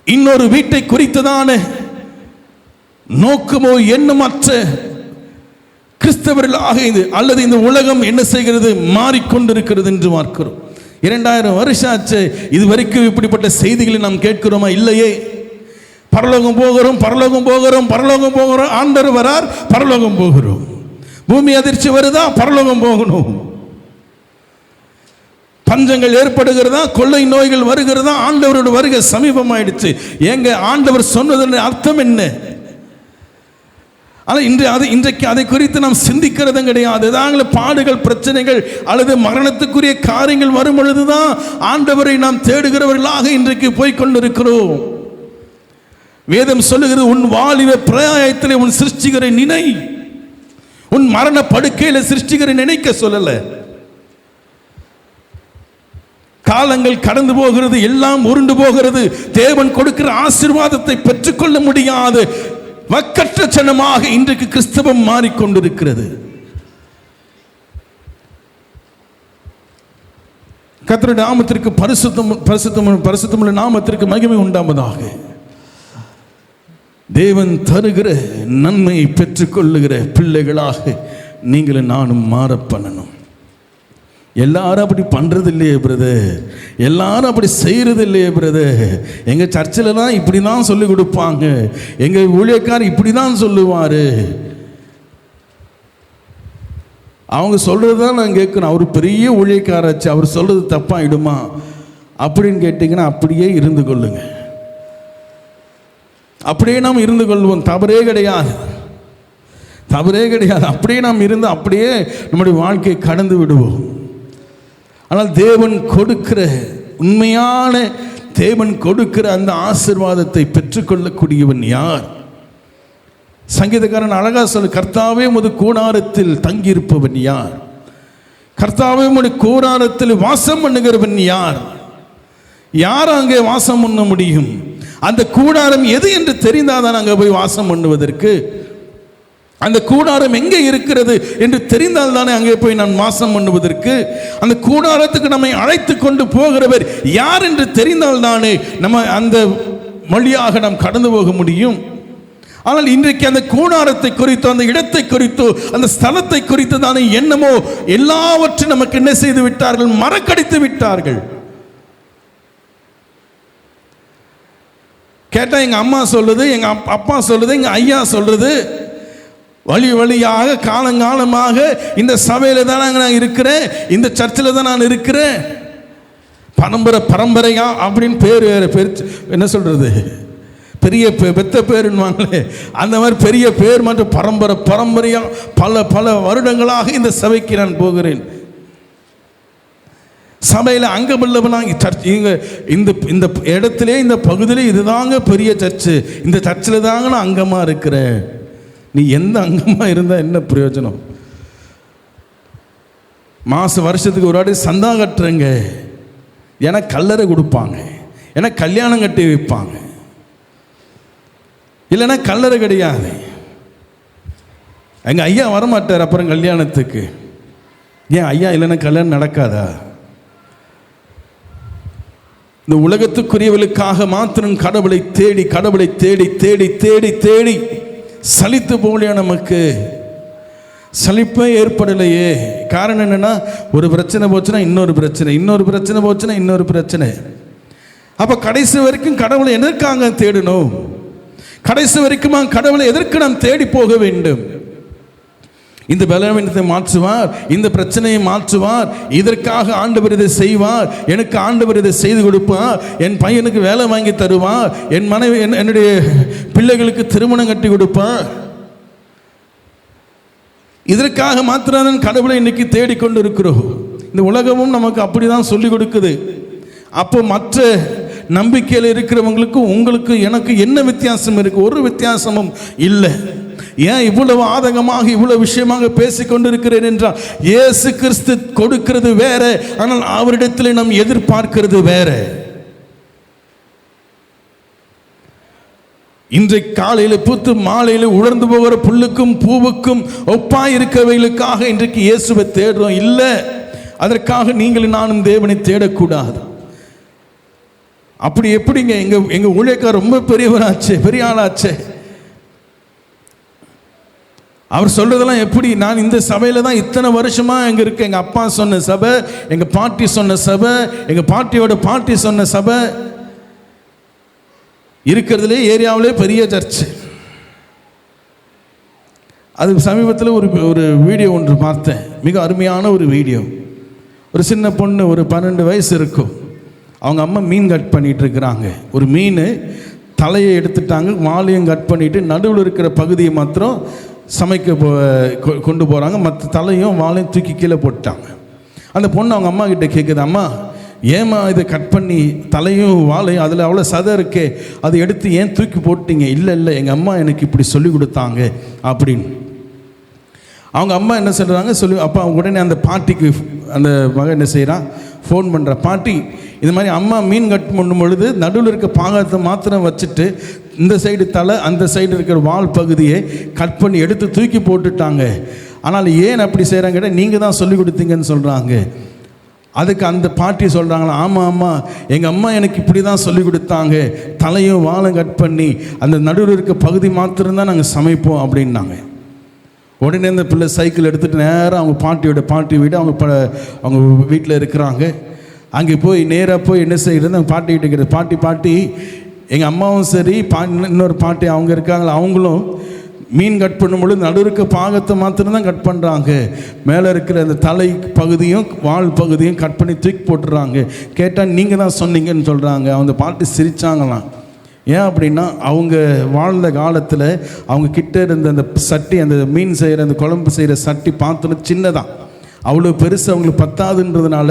Speaker 1: இன்னொரு வீட்டை குறித்ததான நோக்கமோ எண்ணமற்ற கிறிஸ்தவர்களாக இது அல்லது இந்த உலகம் என்ன செய்கிறது, மாறிக்கொண்டிருக்கிறது என்று பார்க்கிறோம். 2000 வருஷம் ஆச்சு, இது வரைக்கும் இப்படிப்பட்ட செய்திகளை நாம் கேட்கிறோமா? இல்லையே. பரலோகம் போகிறோம், பரலோகம் போகிறோம், பரலோகம் போகிறோம், ஆண்டவர் வரார், பரலோகம் போகிறோம். பூமி அதிர்ச்சி வருதா, பரலோகம் போகணும். பஞ்சங்கள் ஏற்படுகிறதா, கொள்ளை நோய்கள் வருகிறதா, ஆண்டவரோட வருகை சமீபமாயிடுச்சு. ஏங்க ஆண்டவர் சொன்னதன் அர்த்தம் என்ன? ஆனால் இன்றைக்கு அதை குறித்து நாம் சிந்திக்கிறதும் கிடையாது. தாங்கள பாடுகள், பிரச்சனைகள் அல்லது மரணத்துக்குரிய காரியங்கள் வரும் பொழுதுதான் ஆண்டவரை நாம் தேடுகிறவர்களாக இன்றைக்கு போய்கொண்டிருக்கிறோம். வேதம் சொல்லுகிறது, உன் வாலிப பிரயாயத்திலே உன் சிருஷ்டிகரை நினை. உன் மரண படுக்கையில சிருஷ்டிகரை நினைக்க சொல்லல. காலங்கள் கடந்து போகிறது, எல்லாம் உருண்டு போகிறது. தேவன் கொடுக்கிற ஆசீர்வாதத்தை பெற்றுக்கொள்ள முடியாது வக்கற்ற ஜனமாக இன்றைக்கு கிறிஸ்தவம் மாறிக்கொண்டிருக்கிறது. கர்த்தருடைய நாமத்திற்கு பரிசுத்தமுள்ள நாமத்திற்கு மகிமை உண்டாவதாக. தேவன் தருகிற நன்மையை பெற்றுக்கொள்ளுகிற பிள்ளைகளாக நீங்களும் நானும் மாற பண்ணணும். எல்லாரும் அப்படி பண்ணுறது இல்லையே பிரதர், எல்லாரும் அப்படி செய்கிறது இல்லையே பிரதர். எங்கள் சர்ச்சில் தான் இப்படி தான் சொல்லி கொடுப்பாங்க, எங்கள் ஊழியக்காரர் இப்படி தான் சொல்லுவார். அவங்க சொல்கிறது தான் நான் கேட்கணும். அவர் பெரிய ஊழியக்காராச்சு, அவர் சொல்கிறது தப்பாயிடுமா அப்படின்னு கேட்டிங்கன்னா அப்படியே இருந்து கொள்ளுங்க. அப்படியே நாம் இருந்து கொள்வோம், தவறே கிடையாது, தவறே கிடையாது. அப்படியே நாம் இருந்து அப்படியே நம்முடைய வாழ்க்கையை கடந்து விடுவோம். ஆனால் தேவன் கொடுக்கிற உண்மையான தேவன் கொடுக்கிற அந்த ஆசீர்வாதத்தை பெற்றுக்கொள்ளக்கூடியவன் யார்? சங்கீதக்காரன் அழகா சொல்லு, கர்த்தாவே உமது கூடாரத்தில் தங்கியிருப்பவன் யார்? கர்த்தாவே உமது கூடாரத்தில் வாசம் பண்ணுகிறவன் யார்? யார் அங்கே வாசம் பண்ண முடியும்? அந்த கூடாரம் எது என்று தெரிந்தாதான் அங்கே போய் வாசம் பண்ணுவதற்கு. அந்த கூடாரம் எங்கே இருக்கிறது என்று தெரிந்தால் தானே அங்கே போய் நான் வாசம் பண்ணுவதற்கு. அந்த கூடாரத்துக்கு நம்மை அழைத்து கொண்டு போகிறவர் யார் என்று தெரிந்தால் தானே நம்ம அந்த வழியாக நாம் கடந்து போக முடியும். ஆனால் இன்றைக்கு அந்த கூடாரத்தை குறித்தோ, அந்த இடத்தை குறித்தோ, அந்த ஸ்தலத்தை குறித்து தானே என்னமோ எல்லாவற்றையும் நமக்கு என்ன செய்து விட்டார்கள், மறக்கடித்து விட்டார்கள். கேட்டால் எங்கள் அம்மா சொல்லுது, எங்கள் அப்பா சொல்லுது, எங்கள் ஐயா சொல்லுது, வழி வழியாக காலங்காலமாக இந்த சபையில் தான் நான் இருக்கிறேன், இந்த சர்ச்சில் தான் நான் இருக்கிறேன், பரம்பரையா அப்படின்னு பேர் வேறு பேர் என்ன சொல்கிறது, பெரிய பெத்த பேருன்னுவாங்களே அந்த மாதிரி பெரிய பேர் மற்றும் பரம்பரையா பல வருடங்களாக இந்த சபைக்கு நான் போகிறேன். சபையில் அங்கமில்லவனாங்க சர்ச் இந்த இடத்துல இந்த பகுதியில் இதுதாங்க பெரிய சர்ச்சு, இந்த சர்ச்சில் தாங்க நான் அங்கமாக இருக்கிறேன். நீ எந்த அங்கமாக இருந்தால் என்ன பிரயோஜனம்? வருஷத்துக்கு ஒரு வாட்டி சந்தா கட்டுறங்க, ஏன்னா கல்லறை கொடுப்பாங்க, ஏன்னா கல்யாணம் கட்டி வைப்பாங்க, இல்லைன்னா கல்லறை கிடையாது. எங்கள் ஐயா வரமாட்டார் அப்புறம் கல்யாணத்துக்கு. ஏன் ஐயா இல்லைன்னா கல்யாணம் நடக்காதா? இந்த உலகத்துக்குரியவர்களுக்காக மாத்திரம் கடவுளை தேடி கடவுளை தேடி தேடி தேடி தேடி சலித்து போகலையா? நமக்கு சலிப்பே ஏற்படலையே. காரணம் என்னன்னா, ஒரு பிரச்சனை போச்சுன்னா இன்னொரு பிரச்சனை, இன்னொரு பிரச்சனை போச்சுன்னா இன்னொரு பிரச்சனை. அப்ப கடைசி வரைக்கும் கடவுளை எதற்காக தேடணும்? கடைசி வரைக்குமா கடவுளை எதற்கு நாம் தேடி போக வேண்டும்? இந்த பலவீனத்தை மாற்றுவார், இந்த பிரச்சனையை மாற்றுவார், இதற்காக ஆண்டவர் இதை செய்வார், எனக்கு ஆண்டவர் இதை செய்து கொடுப்பார், என் பையனுக்கு வேலை வாங்கி தருவார், என் மனைவி என்னுடைய பிள்ளைகளுக்கு திருமணம் கட்டி கொடுப்பார். இதற்காக மாத்திரம் கடவுளை இன்னைக்கு தேடிக்கொண்டு இருக்கிறோம். இந்த உலகமும் நமக்கு அப்படிதான் சொல்லிக் கொடுக்குது. அப்போ மற்ற நம்பிக்கையில் இருக்கிறவங்களுக்கு உங்களுக்கு எனக்கு என்ன வித்தியாசம் இருக்கு? ஒரு வித்தியாசமும் இல்லை. ஏன் இவ்வளவு ஆதங்கமாக இவ்வளவு விஷயமாக பேசிக்கொண்டிருக்கிறேன் என்றால், இயேசு கிறிஸ்து கொடுக்கிறது வேற, ஆனால் அவரிடத்தில் நாம் எதிர்பார்க்கிறது வேற. இன்றைக்கு காலையில் பூத்து மாலையில் உலர்ந்து போகிற புல்லுக்கும் பூவுக்கும் ஒப்பாய் இருக்கவைகளுக்காக இன்றைக்கு இயேசுவை தேடுறோம். இல்லை, அதற்காக நீங்களும் நானும் தேவனை தேடக்கூடாது. அப்படி எப்படிங்க? எங்க ஊழியக்காரர் ரொம்ப பெரியவராச்சே, பெரிய ஆளாச்சே, அவர் சொல்றதெல்லாம் எப்படி? நான் இந்த சபையில தான் இத்தனை வருஷமா எங்க இருக்கேன். எங்க அப்பா சொன்ன சபை, எங்க பாட்டி சொன்ன சபை, எங்க பாட்டியோட பாட்டி சொன்ன சபை, இருக்கிறதுலே ஏரியாவிலே பெரிய சர்ச்சு. அது சமீபத்தில் ஒரு வீடியோ ஒன்று பார்த்தேன், மிக அருமையான ஒரு வீடியோ. ஒரு சின்ன பொண்ணு, ஒரு 12 வயசு இருக்கும், அவங்க அம்மா மீன் கட் பண்ணிட்டு இருக்கிறாங்க. ஒரு மீன் தலையை எடுத்துட்டாங்க, வாலையும் கட் பண்ணிட்டு நடுவில் இருக்கிற பகுதியை மாத்திரம் சமைக்க கொண்டு போகிறாங்க, மற்ற தலையும் வாலையும் தூக்கி கீழே போட்டாங்க. அந்த பொண்ணு அவங்க அம்மா கிட்ட கேட்குது, அம்மா ஏம்மா இதை கட் பண்ணி தலையும் வாழையும் அதில் அவ்வளோ சதை இருக்கே, அதை எடுத்து ஏன் தூக்கி போட்டீங்க? இல்லை இல்லை, எங்கள் அம்மா எனக்கு இப்படி சொல்லி கொடுத்தாங்க அப்படின்னு. அவங்க அம்மா என்ன சொல்கிறாங்க அப்பா உடனே அந்த பாட்டிக்கு அந்த மகன் என்ன செய்கிறான், ஃபோன் பண்ணுற, பாட்டி இது மாதிரி அம்மா மீன் கட் பண்ணும் பொழுது நடுவில் இருக்க பாகத்தை மாத்திரம் வச்சுட்டு இந்த சைடு தலை அந்த சைடு இருக்கிற வால் பகுதியை கட் பண்ணி எடுத்து தூக்கி போட்டுட்டாங்க. ஆனால் ஏன் அப்படி செய்கிறாங்க கேட்டால், நீங்கள் தான் சொல்லி கொடுத்தீங்கன்னு சொல்கிறாங்க. அதுக்கு அந்த பாட்டி சொல்கிறாங்களா, ஆமாம் ஆமாம், எங்கள் அம்மா எனக்கு இப்படி தான் சொல்லி கொடுத்தாங்க, தலையும் வாலும் கட் பண்ணி அந்த நடுவில் இருக்க பகுதி மாத்திரம்தான் நாங்கள் சமைப்போம் அப்படின்னாங்க. உடனே அந்த பிள்ளை சைக்கிள் எடுத்துகிட்டு நேராக அவங்க பாட்டி வீடு, அவங்க வீட்டில் இருக்கிறாங்க. அங்கே போய் நேராக போய் என்ன செய்கிறது, அவங்க பாட்டிக்கிட்ட இருக்கிறது, பாட்டி எங்கள் அம்மாவும் சரி இன்னொரு பாட்டி அவங்க இருக்காங்களா, அவங்களும் மீன் கட் பண்ணும்பொழுது நடுருக்க பாகத்தை மாத்திரம்தான் கட் பண்ணுறாங்க, மேலே இருக்கிற அந்த தலை பகுதியும் வால் பகுதியும் கட் பண்ணி தூக்கி போட்டுறாங்க. கேட்டால் நீங்கள் தான் சொன்னீங்கன்னு சொல்கிறாங்க. அந்த பாட்டி சிரித்தாங்களாம். ஏன் அப்படின்னா, அவங்க வாழ்ந்த காலத்தில் அவங்க கிட்ட இருந்த அந்த சட்டி, அந்த மீன் செய்கிற அந்த குழம்பு செய்கிற சட்டி பாத்திரம் சின்னதான், அவ்வளோ பெருசு அவங்களுக்கு பத்தாதுன்றதுனால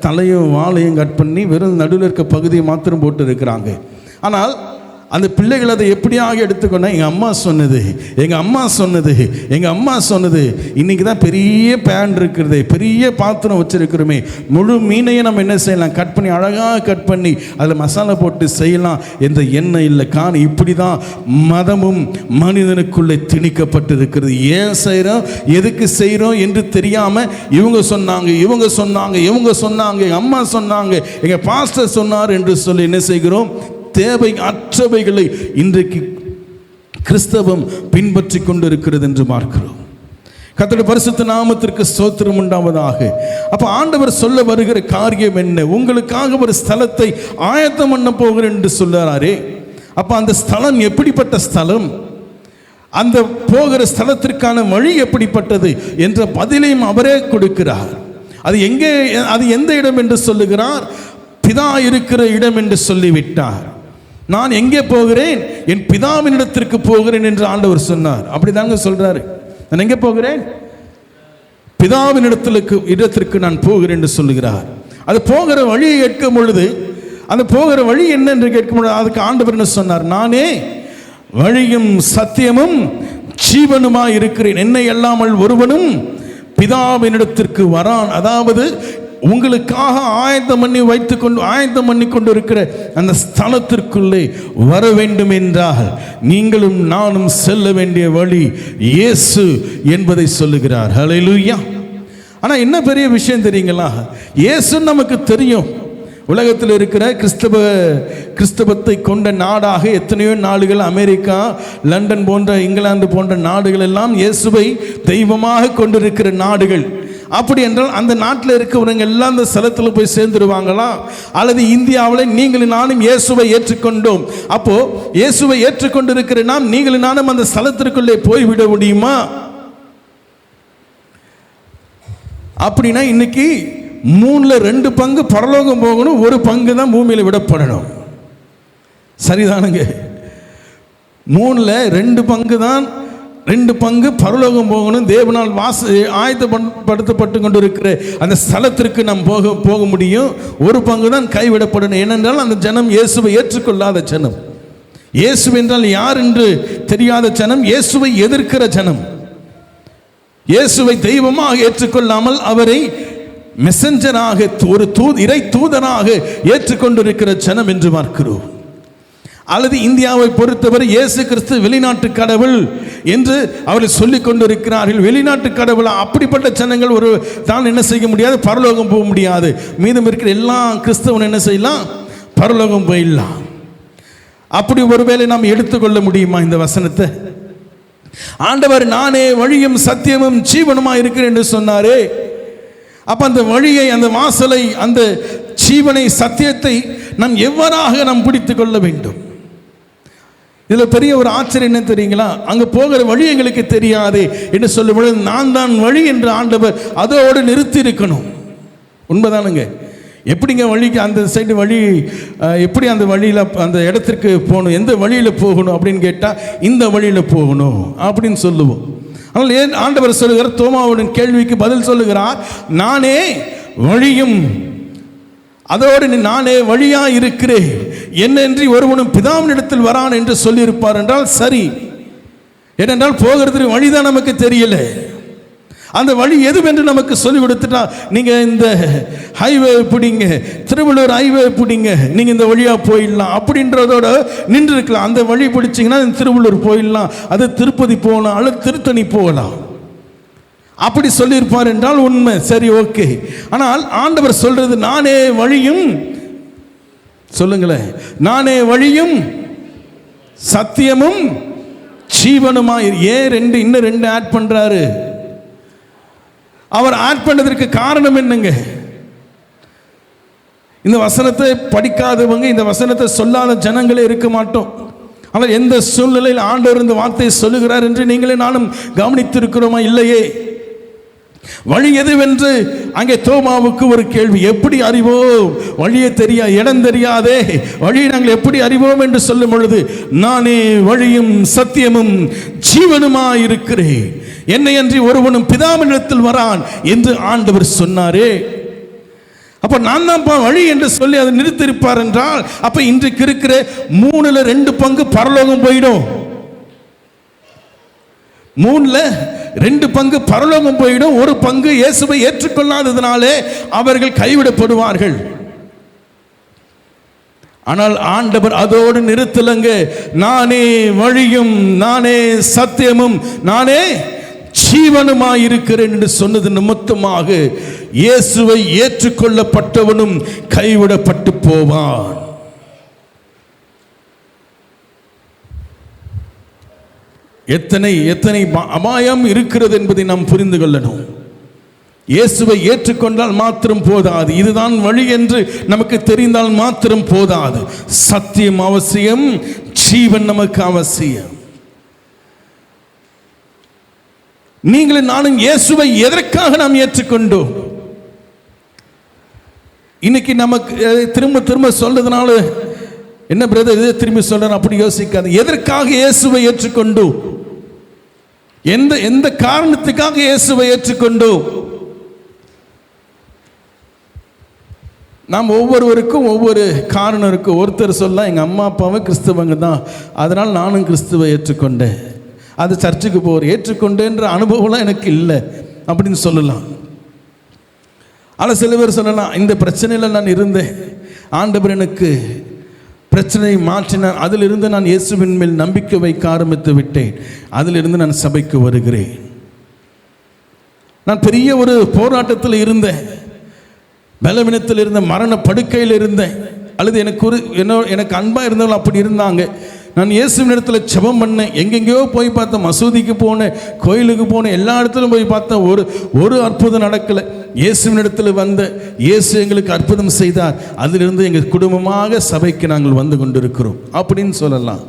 Speaker 1: தலையும் வாழையும் கட் பண்ணி வெறும் நடுவில் இருக்க பகுதியை மாத்திரம் போட்டு இருக்கிறாங்க. ஆனால் அந்த பிள்ளைகள் அதை எப்படியாக எடுத்துக்கொண்டா, எங்கள் அம்மா சொன்னது இன்றைக்கி தான் பெரிய பேன் இருக்கிறது, பெரிய பாத்திரம் வச்சுருக்கிறோமே, முழு மீனையும் நம்ம என்ன செய்யலாம், கட் பண்ணி அழகாக கட் பண்ணி அதில் மசாலா போட்டு செய்யலாம் என்ற எண்ணம் இல்லை. காரணம், இப்படி தான் மதமும் மனிதனுக்குள்ளே திணிக்கப்பட்டு இருக்கிறது. ஏன் செய்கிறோம், எதுக்கு செய்கிறோம் என்று தெரியாமல் இவங்க சொன்னாங்க, எங்கள் அம்மா சொன்னாங்க, எங்கள் பாஸ்டர் சொன்னார் என்று சொல்லி என்ன செய்கிறோம், தேவை அற்றவைகளை இன்றைக்கு கிறிஸ்தவம் பின்பற்றி கொண்டிருக்கிறது என்று பார்க்கிறோம். கர்த்தருடைய பரிசுத்த நாமத்திற்கு ஸ்தோத்திரம் உண்டாவதாக. அப்ப ஆண்டவர் சொல்ல வருகிற காரியம் என்ன? உங்களுக்காக ஒரு ஸ்தலத்தை ஆயத்தம் பண்ண போகிறேன் என்று சொல்றாரே. அப்ப அந்த ஸ்தலம் எப்படிப்பட்ட ஸ்தலம், அந்த போகிற ஸ்தலத்திற்கான வழி எப்படிப்பட்டது என்ற பதிலையும் அவரே கொடுக்கிறார். அது எங்கே, அது எந்த இடம் என்று சொல்லுகிறார், பிதா இருக்கிற இடம் என்று சொல்லிவிட்டார். நான் எங்கே போகிறேன், என் பிதாவின் இடத்திற்கு போகிறேன் என்று ஆண்டவர் சொன்னார். அப்படிதாங்க சொல்றாரு. நான் எங்கே போகிறேன், பிதாவின் இடத்திற்கு நான் போகிறேன் என்று சொல்லுகிறார். அது போகிற வழியை கேட்கும் பொழுது, அந்த போகிற வழி என்ன என்று கேட்கும் பொழுது அதுக்கு ஆண்டவர் என்ன சொன்னார், நானே வழியும் சத்தியமும் ஜீவனுமாய் இருக்கிறேன். என்னை அல்லாமல் ஒருவனும் பிதாவினிடத்திற்கு வரான். அதாவது உங்களுக்காக ஆயத்தம் பண்ணி கொண்டு இருக்கிற அந்த ஸ்தலத்திற்குள்ளே வர வேண்டும் என்றால் நீங்களும் நானும் செல்ல வேண்டிய வழி இயேசு என்பதை சொல்லுகிறார். ஹல்லேலூயா. ஆனால் என்ன பெரிய விஷயம் தெரியுங்களா? இயேசு நமக்கு தெரியும். உலகத்தில் இருக்கிற கிறிஸ்தவத்தை கொண்ட நாடாக எத்தனையோ நாடுகள், அமெரிக்கா, லண்டன் போன்ற, இங்கிலாந்து போன்ற நாடுகள் எல்லாம் இயேசுவை தெய்வமாக கொண்டிருக்கிற நாடுகள். அப்படி என்றால் அந்த நாட்டில் இருக்கிறவங்க எல்லாம் அந்த ஸ்தலத்தில் போய் சேர்ந்துருவாங்களா? அல்லது இந்தியாவில் நீங்களும் நானும் இயேசுவை ஏற்றுக்கொண்டோம், அப்போ இயேசுவை ஏற்றுக்கொண்டிருக்கிற நாம் நீங்களும் நானும் அந்த ஸ்தலத்திற்குள்ளே போய்விட முடியுமா? அப்படின்னா இன்னைக்கு 3/2 பங்கு பரலோகம் போகணும், 1 பங்கு தான் பூமியில் விடப்படணும். சரிதானுங்க? 3/2 பங்கு தான், 2 பங்கு பரலோகம் போகணும். தேவனால் ஆயத்தப்படுத்தப்பட்டு கொண்டு இருக்கிற அந்த ஸ்தலத்திற்கு நாம் போக முடியும். 1 பங்கு தான் கைவிடப்படணும். ஏனென்றால் அந்த ஜனம் இயேசுவை ஏற்றுக்கொள்ளாத ஜனம், இயேசு என்றால் யார் என்று தெரியாத ஜனம், இயேசுவை எதிர்க்கிற ஜனம், இயேசுவை தெய்வமாக ஏற்றுக்கொள்ளாமல் அவரை மெசஞ்சராக, ஒரு இறை தூதனாக ஏற்றுக்கொண்டிருக்கிற ஜனம் என்று பார்க்கிறோம். அல்லது இந்தியாவை பொறுத்தவரை இயேசு கிறிஸ்து வெளிநாட்டு கடவுள் என்று அவர்கள் சொல்லிக் கொண்டிருக்கிறார்கள். வெளிநாட்டு கடவுள் அப்படிப்பட்ட ஜனங்கள் ஒரு தான் என்ன செய்ய முடியாது, பரலோகம் போக முடியாது. மீதம் இருக்கிற எல்லா கிறிஸ்தவன் என்ன செய்யலாம், பரலோகம் போயிடலாம். அப்படி ஒருவேளை நாம் எடுத்துக்கொள்ள முடியுமா இந்த வசனத்தை? ஆண்டவர் நானே வழியும் சத்தியமும் ஜீவனுமா இருக்கிறேன் என்று சொன்னாரே. அப்ப அந்த வழியை, அந்த வாசலை, அந்த ஜீவனை, சத்தியத்தை நாம் எவ்வாறாக நாம் பிடித்துக் கொள்ள வேண்டும்? இதில் பெரிய ஒரு ஆச்சரியம் என்ன தெரியுங்களா? அங்கே போகிற வழி எங்களுக்கு தெரியாது என்று சொல்லும் பொழுது நான் தான் வழி என்று ஆண்டவர் அதோடு நிறுத்தி இருக்கணும். உண்மைதானுங்க? எப்படிங்க வழிக்கு அந்த சைடு வழி, எப்படி அந்த வழியில் அந்த இடத்திற்கு போகணும், எந்த வழியில் போகணும் அப்படின்னு கேட்டால் இந்த வழியில் போகணும் அப்படின்னு சொல்லுவோம். ஆனால் ஏன் ஆண்டவர் சொல்லுகிறார், தோமாவுடன் கேள்விக்கு பதில் சொல்லுகிறார், நானே வழியும், அதோடு நானே வழியா இருக்கிறேன், என்னென்றி ஒருவனும் பிதாவினிடத்தில் வரான் என்று சொல்லியிருப்பார் என்றால் சரி. ஏனென்றால் போகிறதுக்கு வழிதான் நமக்கு தெரியல. அந்த வழி எதுவென்று நமக்கு சொல்லி கொடுத்துட்டா, நீங்கள் இந்த ஹைவே பிடிங்க, திருவள்ளூர் ஹைவே பிடிங்க, நீங்கள் இந்த வழியாக போயிடலாம் அப்படின்றதோட நின்று இருக்கலாம். அந்த வழி பிடிச்சிங்கன்னா திருவள்ளூர் போயிடலாம், அது திருப்பதி போகலாம், அல்லது திருத்தணி போகலாம், அப்படி சொல்லியிருப்பார் என்றால் உண்மை, சரி, ஓகே. ஆனால் ஆண்டவர் சொல்றது நானே வழியும், சொல்லுங்களேன், நானே வழியும் சத்தியமும் ஜீவனுமாய். ஏன் இன்னும் 2 ஆட் பண்றாரு? அவர் ஆட் பண்ணதற்கு காரணம் என்னங்க? இந்த வசனத்தை படிக்காதவங்க, இந்த வசனத்தை சொல்லாத ஜனங்களே இருக்க மாட்டோம். ஆனால் எந்த சூழ்நிலையில் ஆண்டவர் இந்த வார்த்தையை சொல்லுகிறார் என்று நீங்களே நானும் கவனித்திருக்கிறோமா? இல்லையே. வழி எதுவென்று அங்கே தோமாவுக்கு ஒரு கேள்வி. எப்படி அறிவோம்? வழியை தெரியாது, இடம் தெரியாதே, வழியை நாங்கள் எப்படி அறிவோம் என்று சொல்லும் பொழுது நானே வழியும் சத்தியமும் ஜீவனுமாய் இருக்கிறேன், என்னை அன்றி ஒருவனும் பிதாவினிடத்தில் வரான் என்று ஆண்டவர் சொன்னாரே. அப்ப நான் தான் வழி என்று சொல்லி அதை நிறுத்திருப்பார் என்றால், அப்ப இன்றைக்கு இருக்கிற 3/2 பங்கு பரலோகம் போயிடும். 3/2 பங்கு பரலோகம் போயிடும். 1 பங்கு இயேசுவை ஏற்றுக்கொள்ளாததினாலே அவர்கள் கைவிடப்படுவார்கள். ஆனால் ஆண்டவர் அதோடு நிறுத்தலங்க. நானே வழியும், நானே சத்தியமும், நானே ஜீவனுமாயிருக்கிறேன் என்று சொன்னது நிமித்தமாக இயேசுவை ஏற்றுக்கொள்ளப்பட்டவனும் கைவிடப்பட்டு போவான். எத்தனை எத்தனை அபாயம் இருக்கிறது என்பதை நாம் புரிந்து கொள்ளணும். இயேசுவை ஏற்றுக்கொண்டால் மாத்திரம் போதாது, இதுதான் வழி என்று நமக்கு தெரிந்தால் மாத்திரம் போதாது. சத்தியம் அவசியம், ஜீவன் நமக்கு அவசியம். நீங்களும் நானும் இயேசுவை எதற்காக நாம் ஏற்றுக்கொண்டோம்? இன்னைக்கு நமக்கு திரும்ப திரும்ப சொல்றதுனால என்ன பிரதர் இதை திரும்பி சொல்ற, அப்படி யோசிக்காது. எதற்காக இயேசுவை ஏற்றுக்கொண்டோம்? எந்த காரணத்துக்காக இயேசுவை ஏற்றுக்கொண்டோம்? நாம் ஒவ்வொருவருக்கும் ஒவ்வொரு காரணம் இருக்கு. ஒருத்தர் சொல்ல எங்கள் அம்மா அப்பாவும் கிறிஸ்தவங்க தான், அதனால் நானும் கிறிஸ்துவை ஏற்றுக்கொண்டேன். அது சர்ச்சுக்கு போகிற ஏற்றுக்கொண்டேன்ற அனுபவம்லாம் எனக்கு இல்லை அப்படின்னு சொல்லலாம். ஆனால் சில பேர் சொல்லலாம், இந்த பிரச்சனையில் நான் இருந்தேன், ஆண்டவர் எனக்கு பிரச்சனையை மாற்றினார், அதிலிருந்து நான் இயேசுவின் மேல் நம்பிக்கை வைக்க ஆரம்பித்து விட்டேன், அதிலிருந்து நான் சபைக்கு வருகிறேன். நான் பெரிய ஒரு போராட்டத்தில் இருந்தேன், பலவீனத்தில் இருந்த, மரண படுக்கையில் இருந்தேன், அல்லது எனக்கு அன்பாக இருந்தவங்க அப்படி இருந்தாங்க. நான் இயேசுவின் இடத்துல ஜெபம் பண்ணேன், எங்கெங்கேயோ போய் பார்த்தேன், மசூதிக்கு போனேன், கோயிலுக்கு போனேன், எல்லா இடத்துலையும் போய் பார்த்தேன், ஒரு அற்புதம் நடக்கலை. இயேசுவின் இடத்துல வந்த இயேசு எங்களுக்கு அற்புதம் செய்தார், அதிலிருந்து எங்கள் குடும்பமாக சபைக்கு நாங்கள் வந்து கொண்டிருக்கிறோம் அப்படின்னு சொல்லலாம்.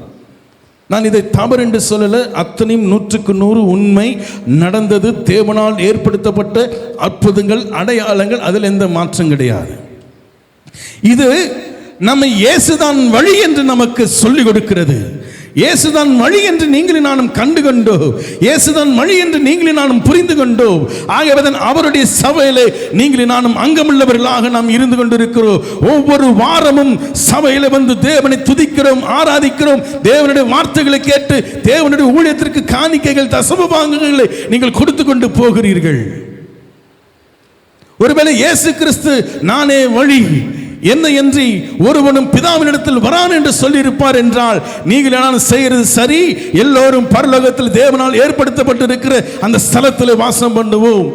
Speaker 1: நான் இதை தவறு என்று சொல்லலை, அத்தனையும் 100% உண்மை, நடந்தது, தேவனால் ஏற்படுத்தப்பட்ட அற்புதங்கள், அடையாளங்கள், அதில் எந்த மாற்றம் கிடையாது. இது நம்ம இயேசுதான் வழி என்று நமக்கு சொல்லிக் கொடுக்கிறது. இயேசுதான் வழி என்று நீங்களும் நானும் கண்டு கொண்டோம், இயேசுதான் வழி என்று நீங்களும் நானும் புரிந்து கொண்டோம். ஆகவே அவருடைய சபையிலே நீங்களும் நானும் அங்கமுள்ளவர்களாக நாம் இருந்து கொண்டிருக்கிறோம். ஒவ்வொரு வாரமும் சபையில வந்து தேவனை துதிக்கிறோம், ஆராதிக்கிறோம், தேவனுடைய வார்த்தைகளை கேட்டு தேவனுடைய ஊழியத்திற்கு காணிக்கைகள், தசம பாகங்களை நீங்கள் கொடுத்து கொண்டு போகிறீர்கள். ஒருவேளை இயேசு கிறிஸ்து நானே வழி, என்னை என்று ஒருவனும் பிதாவினிடத்தில் வரான் என்று சொல்லியிருப்பார் என்றால், நீங்கள் என்ன செய்கிறது சரி, எல்லோரும் பரலோகத்தில் தேவனால் ஏற்படுத்தப்பட்டிருக்கிற அந்த ஸ்தலத்தில் வாசம் பண்ணுவோம்.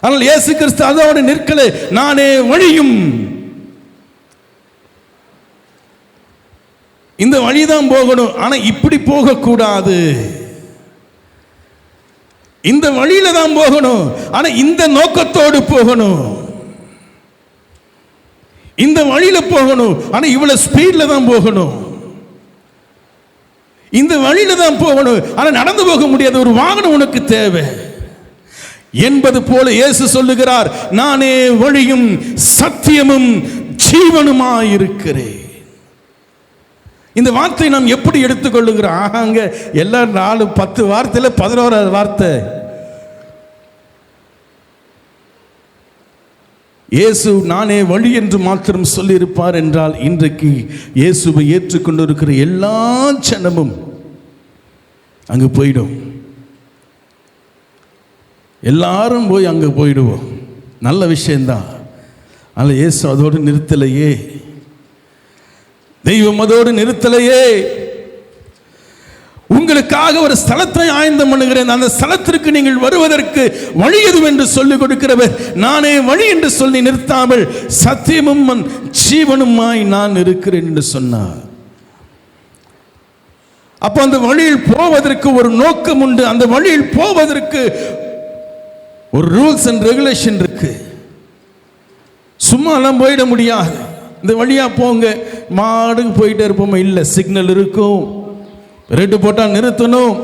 Speaker 1: ஆனால் இயேசு கிறிஸ்து அதோடு நிற்கல, நானே வழியும், இந்த வழிதான் போகணும், ஆனா இப்படி போகக்கூடாது, இந்த வழியில தான் போகணும், ஆனா இந்த நோக்கத்தோடு போகணும், இந்த வழியில போகணும், ஆனா இவ்வளவு ஸ்பீட்ல தான் போகணும், இந்த வழியில தான் போகணும், ஆனா நடந்து போக முடியாது, ஒரு வாகனம் உனக்கு தேவை என்பது போல இயேசு சொல்லுகிறார், நானே வழியும் சத்தியமும் ஜீவனுமாயிருக்கிறேன். இந்த வார்த்தை நாம் எப்படி எடுத்துக்கொள்ளுகிறோம்? ஆகாங்க எல்லா 4-10 வார்த்தையில 11வது வார்த்தை இயேசு நானே வழி என்று மாத்திரம் சொல்லியிருப்பார் என்றால், இன்றைக்கு இயேசுவை ஏற்றுக்கொண்டு இருக்கிற எல்லா ஜனமும் அங்கு போயிடும், எல்லாரும் போய் அங்கே போயிடுவோம். நல்ல விஷயம்தான். ஆனால் இயேசு அதோடு நிறுத்தலையே, தெய்வம் அதோடு நிறுத்தலையே. உங்களுக்காக ஒரு ஸ்தலத்தை ஆயத்தம் பண்ணுகிறேன், அந்த ஸ்தலத்திற்கு நீங்கள் வருவதற்கு வழி எது என்று சொல்லிக் கொடுக்கிறவர் நானே வழி என்று சொல்லி நிறுத்தாமல், சத்தியமும் ஜீவனுமாய் நான் இருக்கிறேன் என்று சொன்னார். அப்ப அந்த வழியில் போவதற்கு ஒரு நோக்கம் உண்டு, அந்த வழியில் போவதற்கு ஒரு ரூல்ஸ் அண்ட் ரெகுலேஷன் இருக்கு. சும்மா எல்லாம் போயிட முடியாது. இந்த வழியா போங்க, மாடுக்கு போயிட்டே இருப்போம், இல்லை, சிக்னல் இருக்கும், ரெட்டு போட்டால் நிறுத்தணும்,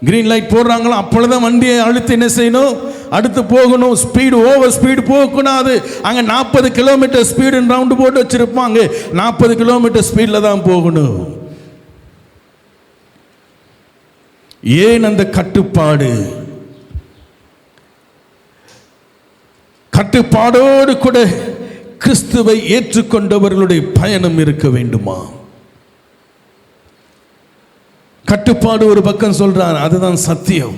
Speaker 1: கிரீன் லைட் போடுறாங்களோ அப்பொழுதுதான் வண்டியை அழுத்தி என்ன செய்யணும், அடுத்து போகணும். ஸ்பீடு ஓவர் ஸ்பீடு போகக்கூடாது. அங்கே 40 கிலோமீட்டர் ஸ்பீடு ரவுண்டு போட்டு வச்சிருப்பாங்க, 40 கிலோமீட்டர் ஸ்பீடில் தான் போகணும். ஏன் அந்த கட்டுப்பாடு? கட்டுப்பாடோடு கூட கிறிஸ்துவை ஏற்றுக்கொண்டவர்களுடைய பயணம் இருக்க வேண்டுமா? கட்டுப்பாடு ஒரு பக்கம் சொல்றார், அதுதான் சத்தியம்.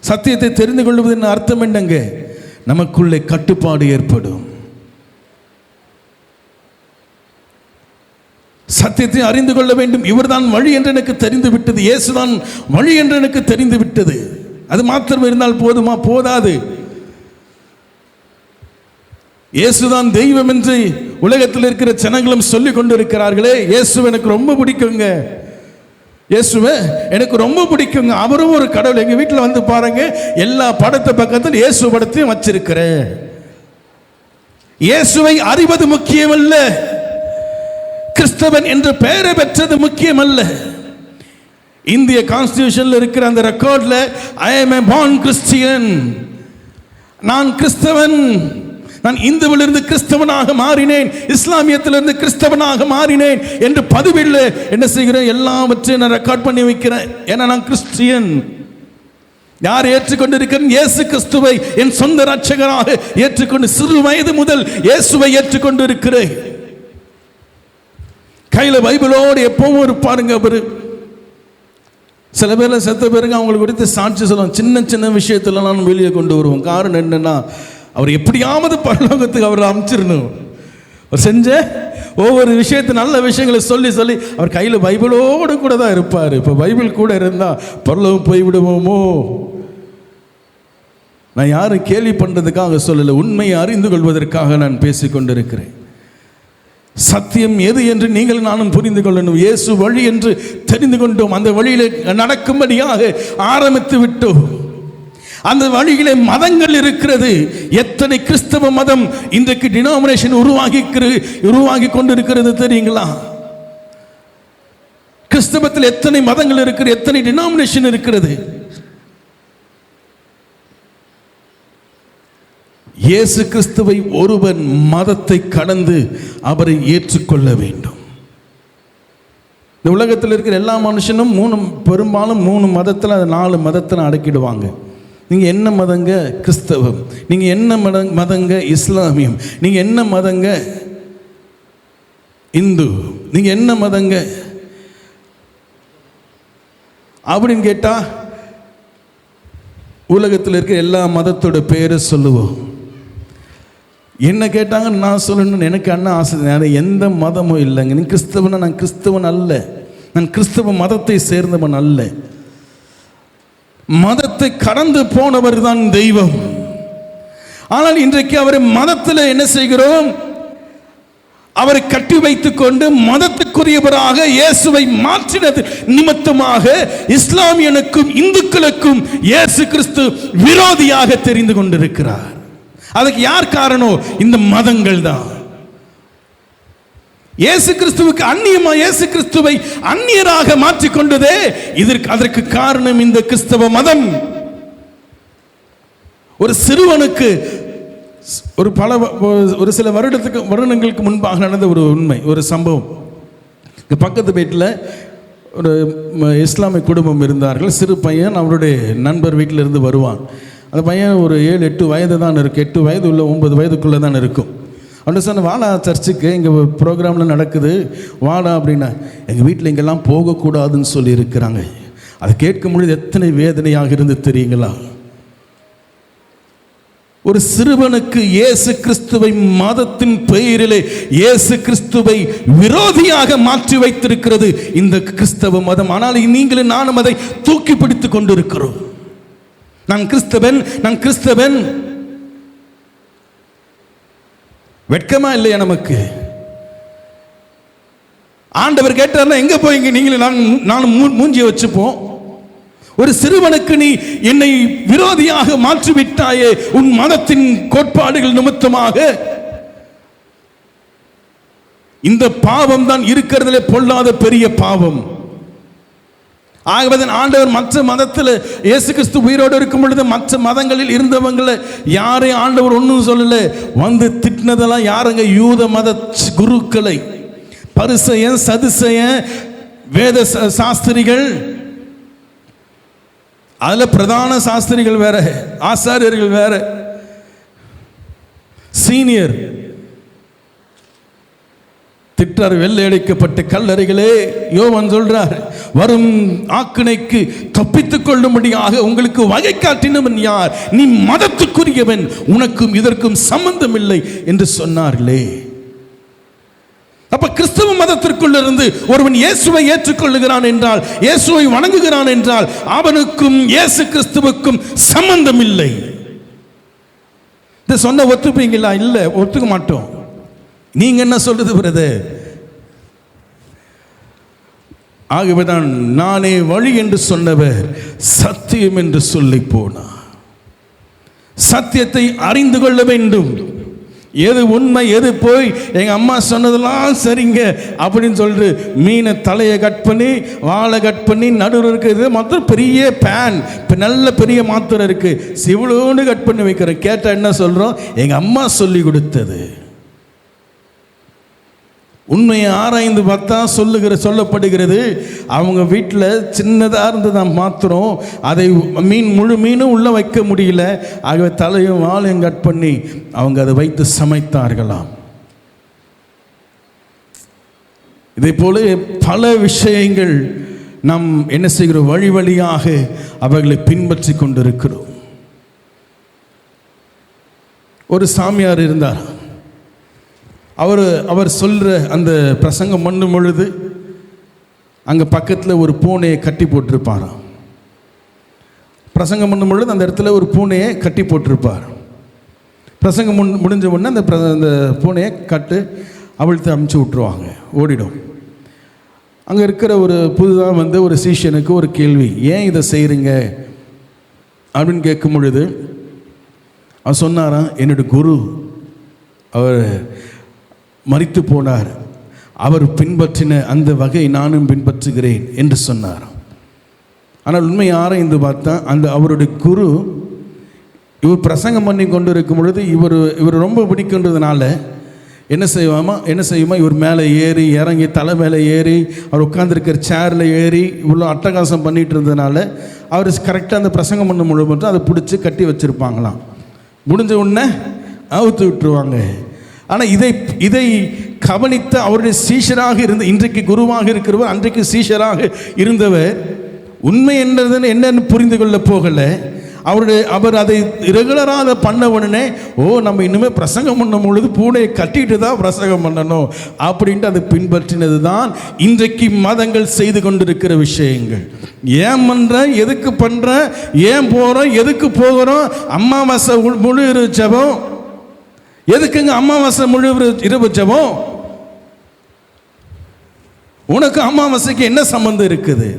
Speaker 1: சத்தியத்தை தெரிந்து கொள்வதன் அர்த்தம் என்னங்க? நமக்குள்ளே கட்டுப்பாடு ஏற்படும். சத்தியத்தை அறிந்து கொள்ள வேண்டும். இவர்தான் வழி என்று எனக்கு தெரிந்து விட்டது, இயேசுதான் வழி என்று எனக்கு தெரிந்து விட்டது. அது மாத்திரம் இருந்தால் போதுமா? போதாது. இயேசுதான் தெய்வம் என்று உலகத்தில் இருக்கிற ஜனங்களும் சொல்லிக் கொண்டிருக்கிறார்களே. இயேசு எனக்கு ரொம்ப பிடிக்குங்க, இயேசுவே எனக்கு ரொம்ப பிடிக்குங்க, அவரும் ஒரு கடவுள். எங்க வீட்டில் வந்து பாருங்க, எல்லா படத்தை பக்கத்தில் இயேசு படத்தையும் வச்சிருக்கிறேன். இயேசுவை அறிவது முக்கியமல்ல, கிறிஸ்தவன் என்ற பெயரை பெற்றது முக்கியமல்ல. இந்திய கான்ஸ்டிடியூஷன்ல இருக்கிற அந்த ரெக்கார்ட்ல ஐ am a born Christian, நான் கிறிஸ்தவன், நான் இந்துவிலிருந்து கிறிஸ்தவனாக மாறினேன், இஸ்லாமியத்திலிருந்து கிறிஸ்தவனாக மாறினேன் என்று பதிவில் என்ன செய்கிறேன், எல்லாவற்றையும் நான் ரெக்கார்ட் பண்ணி வைக்கிறேன். ஏன்னா நான் கிறிஸ்டியன். யார் ஏற்றுக்கொண்டிருக்கிறேன்? இயேசு கிறிஸ்துவை என் சொந்த ரட்சகராக ஏற்றுக்கொண்டு சிறு வயது முதல் இயேசுவை ஏற்றுக்கொண்டு இருக்கிறேன். கையில் பைபிளோடு எப்பவும் இருப்பாருங்க அவரு. சில பேரில் செத்த பேருங்க அவங்களுக்கு குறித்து சாட்சி சொல்லுவோம். சின்ன சின்ன விஷயத்துலலாம் நான் வெளியே கொண்டு வருவோம். காரணம் என்னென்னா, அவர் எப்படியாவது பரலோகத்துக்கு அவரை அமைச்சிடணும். அவர் செஞ்ச ஒவ்வொரு விஷயத்து நல்ல விஷயங்களை சொல்லி சொல்லி அவர் கையில் பைபிளோடு கூட தான் இருப்பார். இப்போ பைபிள் கூட இருந்தால் பரலோகம் போய்விடுவோமோ? நான் யாரும் கேள்வி பண்ணுறதுக்காக சொல்லலை, உண்மையை அறிந்து கொள்வதற்காக நான் பேசிக்கொண்டிருக்கிறேன். சத்தியம் எது என்று நீங்கள் நானும் புரிந்து கொள்ளணும். இயேசு வழி என்று தெரிந்து கொண்டோம். அந்த வழியிலே நடக்கும்படியாக ஆரம்பித்து விட்டோம். அந்த வழியிலே மதங்கள் இருக்கிறது. எத்தனை கிறிஸ்தவ மதம் இன்றைக்கு டினாமினேஷன் உருவாகி கொண்டிருக்கிறது தெரியுங்களா? கிறிஸ்தவத்தில் எத்தனை மதங்கள் இருக்கிறது, எத்தனை டினாமினேஷன் இருக்கிறது. இயேசு கிறிஸ்துவை ஒருவன் மதத்தை கடந்து அவரை ஏற்றுக்கொள்ள வேண்டும். இந்த உலகத்தில் இருக்கிற எல்லா மனுஷனும் பெரும்பாலும் 3 மதத்தில் 4 மதத்தில் அடக்கிடுவாங்க. நீங்கள் என்ன மதங்க? கிறிஸ்தவம். நீங்கள் என்ன மதங்க? இஸ்லாமியம். நீங்கள் என்ன மதங்க? இந்து. நீங்கள் என்ன மதங்க அப்படின்னு கேட்டால் உலகத்தில் இருக்கிற எல்லா மதத்தோட பேரை சொல்லுவோம். என்ன கேட்டாங்க, நான் சொல்லணும்னு எனக்கு அண்ணன் ஆசை. எந்த மதமும் இல்லைங்க. நீ கிறிஸ்தவனா? நான் கிறிஸ்தவன் அல்ல. நான் கிறிஸ்தவ மதத்தை சேர்ந்தவன் அல்ல. மதத்தை கடந்து போனவர் தான் தெய்வம். ஆனால் இன்றைக்கு அவரை மதத்தில் என்ன செய்கிறோம்? அவரை கட்டி வைத்துக் கொண்டு மதத்துக்குரியவராக இயேசுவை மாற்றினது நிமித்தமாக இஸ்லாமியனுக்கும் இந்துக்களுக்கும் இயேசு கிறிஸ்து விரோதியாக தெரிந்து கொண்டிருக்கிறார். அதுக்கு யார் காரணம்? இந்த மதங்கள் தான். இயேசு கிறிஸ்துவுக்கு இயேசு கிறிஸ்துவை அந்நியராக மாற்றிக்கொண்டதே அதற்கு காரணம் இந்த கிறிஸ்தவ மதம். ஒரு சிறுவனுக்கு ஒரு சில வருடங்களுக்கு முன்பாக நடந்த ஒரு உண்மை, ஒரு சம்பவம். பக்கத்து வீட்டில் ஒரு இஸ்லாமிய குடும்பம் இருந்தார்கள். சிறு பையன் அவருடைய நண்பர் வீட்டில் இருந்து வருவான். அந்த பையன் ஒரு 7-8 வயது தான் இருக்கும். 8 வயது உள்ள 9 வயதுக்குள்ளே தான் இருக்கும். அப்படி சொன்ன, வாடா சர்ச்சுக்கு, இங்கே ப்ரோக்ராமில் நடக்குது, வாடா அப்படின்னா. எங்கள் வீட்டில் இங்கெல்லாம் போகக்கூடாதுன்னு சொல்லி இருக்கிறாங்க. அதை கேட்கும் பொழுது எத்தனை வேதனையாக இருந்து தெரியுங்களா? ஒரு சிறுவனுக்கு இயேசு கிறிஸ்துவை மதத்தின் பெயரிலே இயேசு கிறிஸ்துவை விரோதியாக மாற்றி வைத்திருக்கிறது இந்த கிறிஸ்தவ மதம். ஆனால் நீங்களும் நானும் அதை தூக்கி பிடித்துக் கொண்டிருக்கிறோம். நான் கிறிஸ்தவன். வெட்கமா இல்லையா நமக்கு? ஆண்டவர் கேட்டார்னா எங்க போய்ங்க நீங்களும் நானும் மூஞ்சியை வச்சுப்போம். ஒரு சிறுவனுக்கு நீ என்னை விரோதியாக மாற்றிவிட்டாயே உன் மதத்தின் கோட்பாடுகள் நிமித்தமாக. இந்த பாவம் தான் இருக்கிறதுல பொல்லாத பெரிய பாவம். ஆகவே ஆண்டவர் மற்ற மதத்தில் இயேசு கிறிஸ்து உயிரோடு இருக்கும் பொழுது மற்ற மதங்களில் இருந்தவங்களை யாரையும் ஆண்டவர் ஒன்றும் சொல்லல. வந்து திட்டினதெல்லாம் யாருங்க? யூத மத குருக்களை, பரிசேயன், சதுசேயன், வேத சாஸ்திரிகள். அதில் பிரதான சாஸ்திரிகள் வேற, ஆசாரியர்கள் வேற, சீனியர் திட்டார். வெள்ளையடிக்கப்பட்ட கல்லறைகளே, யோவான் சொல்றார், வரும் ஆக்கினைக்கு தப்பித்துக் கொள்ளும்படியாக உங்களுக்கு வகை காட்டினவன் யார்? நீ மதத்துக்குரியவன், உனக்கும் இதற்கும் சம்பந்தம் இல்லை என்று சொன்னார்களே. அப்ப கிறிஸ்தவ மதத்திற்குள் இருந்து ஒருவன் இயேசுவை ஏற்றுக்கொள்ளுகிறான் என்றால், இயேசுவை வணங்குகிறான் என்றால், அவனுக்கும் இயேசு கிறிஸ்துவுக்கும் சம்பந்தம் இல்லை. இதை சொன்ன ஒத்துப்பீங்களா? இல்லை, ஒத்துக்க மாட்டோம். நீங்க என்ன சொல்றது பிரதர்? ஆகவேதான் நானே வழி என்று சொன்னவர் சத்தியம் என்று சொல்லி போனார். சத்தியத்தை அறிந்து கொள்ள வேண்டும். எது உண்மை எது போய் எங்க அம்மா சொன்னதெல்லாம் சரிங்க அப்படின்னு சொல்லிட்டு மீனை தலையை கட் பண்ணி வாழை கட் பண்ணி நடுவில் இருக்கிறது மாத்திரம் பெரிய பேன், நல்ல பெரிய மாத்திரம் இருக்கு, சிவளோன்னு கட் பண்ணி வைக்கிறேன். கேட்டால் என்ன சொல்றோம்? எங்க அம்மா சொல்லி கொடுத்தது. உண்மையை ஆராய்ந்து பார்த்தா சொல்லப்படுகிறது, அவங்க வீட்டில் சின்னதாக இருந்ததான் மாத்திரம், அதை முழு மீனும் உள்ளே வைக்க முடியல. ஆகவே தலையும் வாழையும் கட் பண்ணி அவங்க அதை வைத்து சமைத்தார்களாம். இதே போல பல விஷயங்கள் நாம் என்ன செய்கிறோம்? வழி வழியாக அவர்களை பின்பற்றி கொண்டிருக்கிறோம். ஒரு சாமியார் இருந்தார். அவர் சொல்கிற அந்த பிரசங்கம் பண்ணும் பொழுது அங்கே பக்கத்தில் ஒரு பூனையை கட்டி போட்டிருப்பாராம். பிரசங்கம் பண்ணும் பொழுது அந்த இடத்துல ஒரு பூனையை கட்டி போட்டிருப்பார். பிரசங்கம் முடிஞ்ச உடனே அந்த பூனையை அவிழ்த்து அமுச்சு விட்டுருவாங்க, ஓடிடும். அங்கே இருக்கிற ஒரு புதுதாக ஒரு சீஷனுக்கு ஒரு கேள்வி, ஏன் இதை செய்கிறீங்க அப்படின்னு கேட்கும் பொழுது அவர் சொன்னாராம், என்னுடைய குரு அவர் மரித்து போனார், அவர் பின்பற்றின அந்த வகை நானும் பின்பற்றுகிறேன் என்று சொன்னார். ஆனால் உண்மை ஆராய்ந்து பார்த்தா அவருடைய குரு இவர் பிரசங்கம் பண்ணி கொண்டு இருக்கும் பொழுது இவர் ரொம்ப பிடிக்கின்றதுனால என்ன செய்யுமா இவர் மேலே ஏறி இறங்கி தலை மேலே ஏறி அவர் உட்காந்துருக்கிற சேரில் ஏறி இவ்வளோ அட்டகாசம் பண்ணிகிட்டு இருந்ததுனால அவர் கரெக்டாக அந்த பிரசங்கம் பண்ணும் பொழுது மட்டும் அதை பிடிச்சி கட்டி வச்சுருப்பாங்களாம். முடிஞ்ச உடனே அவுத்து விட்டுருவாங்க. ஆனால் இதை கவனித்த அவருடைய சீஷராக இருந்த, இன்றைக்கு குருவாக இருக்கிறவர், அன்றைக்கு சீஷராக இருந்தவர் உண்மை என்னன்னு புரிந்து கொள்ள போகலை. அவர் அதை ரெகுலராக அதை பண்ண உடனே நம்ம இனிமேல் பிரசங்கம் பண்ணும் பொழுது பூனையை கட்டிட்டு தான் பிரசங்கம் பண்ணணும் அப்படின்ட்டு அதை பின்பற்றினது தான் இன்றைக்கு மதங்கள் செய்து கொண்டிருக்கிற விஷயங்கள். ஏன் பண்ணுறேன், எதுக்கு பண்ணுறேன், ஏன் போகிறோம், எதுக்கு போகிறோம், அமாவாசை முழு ஜெபம் எதுக்குங்க, அமாவாசை முழு இரவு ஜெபம், உனக்கு அமாவாசைக்கு என்ன சம்பந்தம் இருக்குது?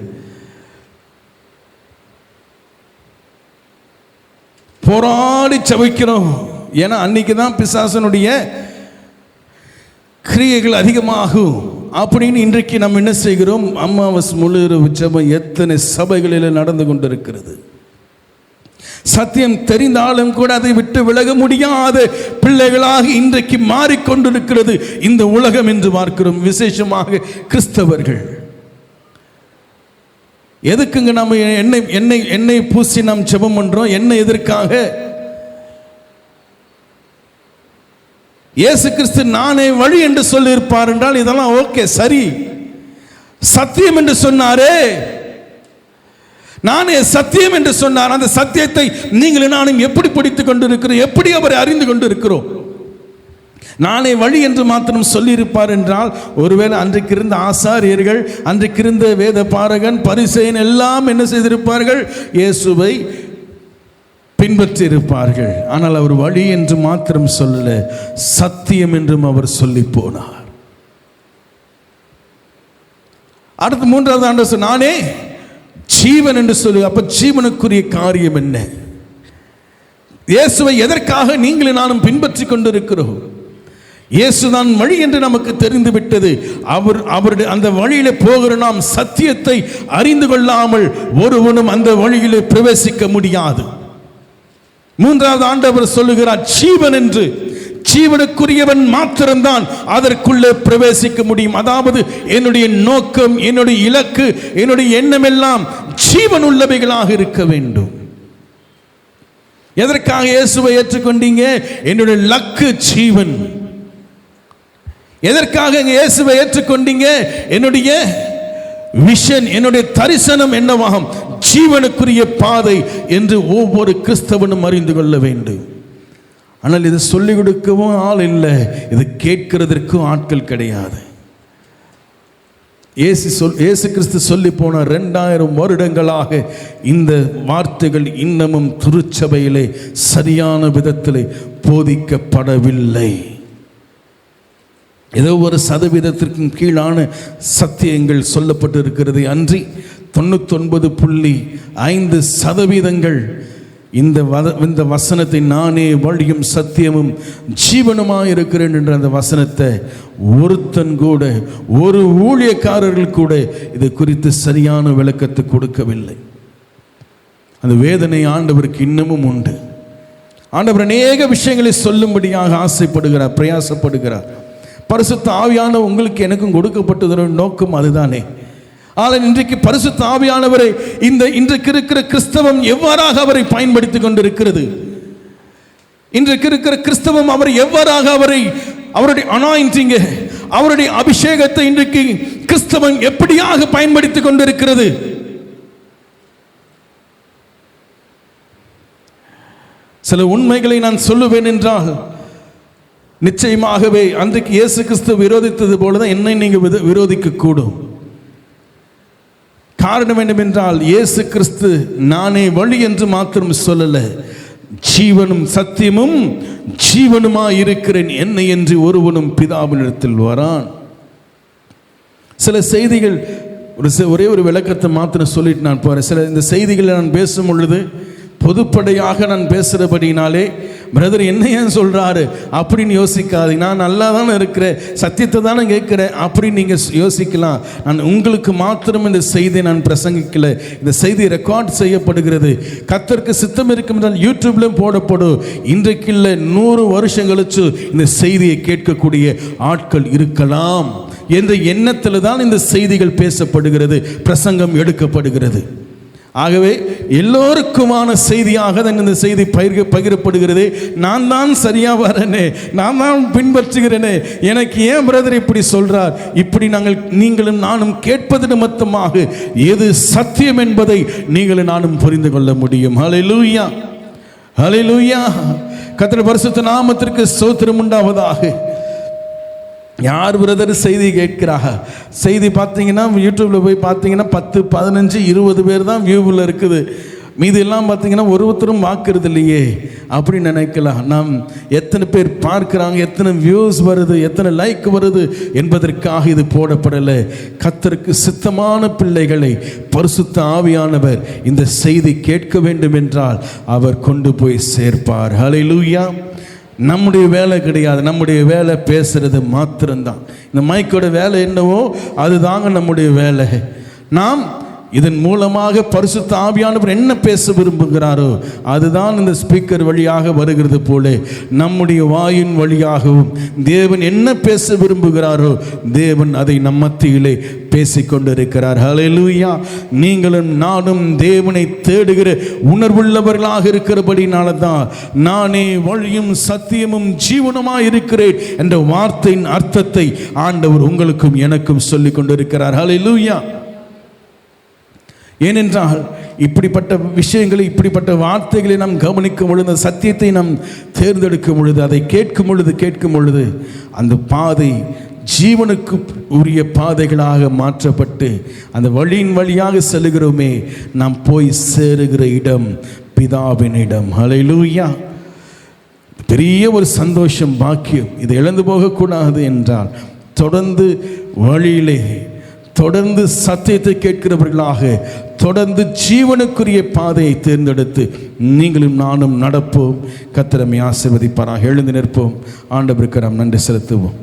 Speaker 1: போராடி ஜெபிக்கிறோம். ஏன்னா அன்னைக்கு தான் பிசாசனுடைய கிரியைகள் அதிகமாகும் அப்படின்னு இன்றைக்கு நம்ம என்ன செய்கிறோம்? அமாவாசை முழு இரவு ஜெபம் எத்தனை சபைகளில் நடந்து கொண்டிருக்கிறது. சத்தியம் தெரிந்தாலும் கூட அதை விட்டு விலக முடியாத பிள்ளைகளாக இன்றைக்கு மாறிக்கொண்டிருக்கிறது இந்த உலகம் என்று பார்க்கிறோம். விசேஷமாக கிறிஸ்தவர்கள். எதுக்குங்க நம்ம எண்ணெய் பூசி நாம் ஜெபம் பண்றோம்? என்ன எதற்காக? இயேசு கிறிஸ்து நானே வழி என்று சொல்லி இருப்பார் என்றால் இதெல்லாம் ஓகே, சரி. சத்தியம் என்று சொன்னாரே, நானே சத்தியம் என்று சொன்னார். அந்த சத்தியத்தை நீங்களும் நானும் எப்படி பிடித்துக் கொண்டிருக்கிறோம்? எப்படி அவரை அறிந்து கொண்டிருக்கிறோம்? நானே வழி என்று மாத்திரம் சொல்லியிருப்பார் என்றால் ஒருவேளை அன்றைக்கு இருந்த ஆசாரியர்கள், அன்றைக்கு இருந்த வேத பாரகன், பரிசேயன் எல்லாம் என்ன செய்திருப்பார்கள்? இயேசுவை பின்பற்றி இருப்பார்கள். ஆனால் அவர் வழி என்று மாத்திரம் சொல்லல, சத்தியம் என்றும் அவர் சொல்லி போனார். அடுத்து மூன்றாவது ஆண்டு நானே ஜீவன் என்று சொல்லு. அப்ப ஜீவனுக்குரிய காரியம் என்ன? இயேசுவை எதற்காக நீங்களும் நானும் பின்பற்றி கொண்டிருக்கிறோம்? இயேசுதான் வழி என்று நமக்கு தெரிந்து விட்டது. அவருடைய அந்த வழியிலே போகிற நாம் சத்தியத்தை அறிந்து கொள்ளாமல் ஒருவனும் அந்த வழியிலே பிரவேசிக்க முடியாது. மூன்றாவது ஆண்டவர் சொல்லுகிறார் ஜீவன் என்று. ஜீவனுக்குரியவன் மாத்திரம்தான் அதற்குள்ளே பிரவேசிக்க முடியும். அதாவது என்னுடைய நோக்கம், என்னுடைய இலக்கு, என்னுடைய எண்ணம் எல்லாம் ஜீவன் உள்ளவைகளாக இருக்க வேண்டும். எதற்காக இயேசுவை ஏற்றுக்கொண்டீங்க? என்னுடைய லக்கு ஜீவன். எதற்காக இயேசுவை ஏற்றுக்கொண்டீங்க? என்னுடைய விஷன், என்னுடைய தரிசனம் என்னவாகும்? ஜீவனுக்குரிய பாதை என்று ஒவ்வொரு கிறிஸ்தவனும் அறிந்து கொள்ள வேண்டும். ஆனால் இது சொல்லிக் கொடுக்கவும் ஆள் இல்லை, இது கேட்கிறதற்கும் ஆட்கள் கிடையாது. இயேசு கிறிஸ்து சொல்லி போன 2000 வருடங்களாக இந்த வார்த்தைகள் இன்னமும் திருச்சபையிலே சரியான விதத்திலே போதிக்கப்படவில்லை. ஏதோ ஒரு சதவீதத்திற்கும் கீழான சத்தியங்கள் சொல்லப்பட்டு இருக்கிறது அன்றி 99.5% இந்த வசனத்தை நானே வழியும் சத்தியமும் ஜீவனுமாக இருக்கிறேன் என்ற அந்த வசனத்தை ஒருத்தன் கூட, ஒரு ஊழியக்காரர்கள் கூட இது குறித்து சரியான விளக்கத்தை கொடுக்கவில்லை. அந்த வேதனை ஆண்டவருக்கு இன்னமும் உண்டு. ஆண்டவர் அநேக விஷயங்களை சொல்லும்படியாக ஆசைப்படுகிறார், பிரயாசப்படுகிறார். பரிசுத்த ஆவியான உங்களுக்கு எனக்கும் கொடுக்கப்பட்டதோட நோக்கம் அதுதானே. ஆனால் இன்றைக்கு பரிசுத்த ஆவியானவரை இன்றைக்கு இருக்கிற கிறிஸ்தவம் எவ்வாறாக அவரை பயன்படுத்தி கொண்டிருக்கிறது? இன்றைக்கு இருக்கிற கிறிஸ்தவம் அவரை எவ்வாறாக அவருடைய அனாயிண்டிங், அவருடைய அபிஷேகத்தை இன்றைக்கு கிறிஸ்தவன் எப்படியாக பயன்படுத்திக் கொண்டிருக்கிறது? சில உண்மைகளை நான் சொல்லுவேன் என்றால் நிச்சயமாகவே அன்றைக்கு இயேசு கிறிஸ்து விரோதித்தது போலதான் என்னை நீங்க விரோதிக்க கூடும். காரணம் என்னவென்றால் இயேசு கிறிஸ்து நானே வழி என்று மாத்திரம் சொல்லல, ஜீவனும் சத்தியமும் ஜீவனுமாய் இருக்கிறேன், என்னை என்று ஒருவனும் பிதாவினிடத்தில் வரான். சில செய்திகள் ஒரே ஒரு விளக்கத்தை மாத்திரம் சொல்லிட்டு நான் போறேன். சில இந்த செய்திகளை நான் பேசும் பொழுது பொதுப்படையாக நான் பேசுகிறபடினாலே பிரதர் என்ன ஏன் சொல்கிறாரு அப்படின்னு யோசிக்காதீங்க. நான் நல்லா தானே இருக்கிறேன், சத்தியத்தை தானே கேட்குறேன் அப்படின்னு நீங்கள் யோசிக்கலாம். நான் உங்களுக்கு மாத்திரம் இந்த செய்தியை நான் பிரசங்கிக்கல. இந்த செய்தி ரெக்கார்ட் செய்யப்படுகிறது. கர்த்தருக்கு சித்தம் இருக்கும் என்றால் யூடியூப்லையும் போடப்படும். இன்றைக்கு இல்லை 100 வருஷம் கழிச்சு இந்த செய்தியை கேட்கக்கூடிய ஆட்கள் இருக்கலாம் என்ற எண்ணத்தில் தான் இந்த செய்திகள் பேசப்படுகிறது, பிரசங்கம் எடுக்கப்படுகிறது. ஆகவே எல்லோருக்குமான செய்தியாக தான் இந்த செய்தி பகிரப்படுகிறது. நான் தான் சரியா வரேனே, நான் தான் பின்பற்றுகிறேனே, எனக்கு ஏன் பிரதர் இப்படி சொல்றார்? இப்படி நீங்களும் நானும் கேட்பது நிமித்தமாக எது சத்தியம் என்பதை நீங்களும் நானும் புரிந்து கொள்ள முடியும். ஹல்லேலூயா, ஹல்லேலூயா. கர்த்தருடைய பரிசுத்த நாமத்திற்கு ஸ்தோத்திரம் உண்டாவதாக. யார் பிரதர் செய்தி கேட்கிறாங்க? செய்தி பார்த்தீங்கன்னா யூடியூப்ல போய் பார்த்தீங்கன்னா 10, 15, 20 பேர் தான் வியூவில் இருக்குது. மீது எல்லாம் பார்த்தீங்கன்னா ஒருத்தரும் பார்க்கறது இல்லையே அப்படின்னு நினைக்கலாம். நாம் எத்தனை பேர் பார்க்குறாங்க, எத்தனை வியூஸ் வருது, எத்தனை லைக் வருது என்பதற்காக இது போடப்படலை. கர்த்தருக்கு சித்தமான பிள்ளைகளை பரிசுத்த ஆவியானவர் இந்த செய்தி கேட்க வேண்டும் என்றால் அவர் கொண்டு போய் சேர்ப்பார். ஹல்லேலூயா. நம்முடைய வேலை கிடையாது, நம்முடைய வேலை பேசுறது மாத்திரம்தான். இந்த மைக்கோட வேலை என்னவோ அதுதாங்க நம்முடைய வேலை. நாம் இதன் மூலமாக பரிசுத்த ஆவியானவர் என்ன பேச விரும்புகிறாரோ அதுதான் இந்த ஸ்பீக்கர் வழியாக வருகிறது போல நம்முடைய வாயின் வழியாகவும் தேவன் என்ன பேச விரும்புகிறாரோ தேவன் அதை நம் மத்தியிலே பேசிக்கொண்டிருக்கிறார். ஹல்லேலூயா. நீங்களும் நானும் தேவனை தேடுகிற உணர்வுள்ளவர்களாக இருக்கிறபடினால தான் நானே வழியும் சத்தியமும் ஜீவனுமாய் இருக்கிறேன் என்ற வார்த்தையின் அர்த்தத்தை ஆண்டவர் உங்களுக்கும் எனக்கும் சொல்லிக் கொண்டிருக்கிறார். ஹல்லேலூயா. ஏனென்றால் இப்படிப்பட்ட விஷயங்களை, இப்படிப்பட்ட வார்த்தைகளை நாம் கவனிக்கும் பொழுது, சத்தியத்தை நாம் தேர்ந்தெடுக்கும் பொழுது, அதை கேட்கும் பொழுது அந்த பாதை ஜீவனுக்கு உரிய பாதைகளாக மாற்றப்பட்டு அந்த வழியின் வழியாக செல்கிறோமே, நாம் போய் சேருகிற இடம் பிதாவினிடம். ஹல்லேலூயா. பெரிய ஒரு சந்தோஷம், பாக்கியம். இதை இழந்து போகக்கூடாது என்றால் தொடர்ந்து வழியிலே தொடர்ந்து சத்தியத்தை கேட்கிறவர்களாக தொடர்ந்து ஜீவனுக்குரிய பாதையை தேர்ந்தெடுத்து நீங்களும் நானும் நடப்போம். கர்த்தர் நம்மை ஆசீர்வதிப்பாராக. எழுந்து நிற்போம். ஆண்டவருக்கு நாம் நன்றி செலுத்துவோம்.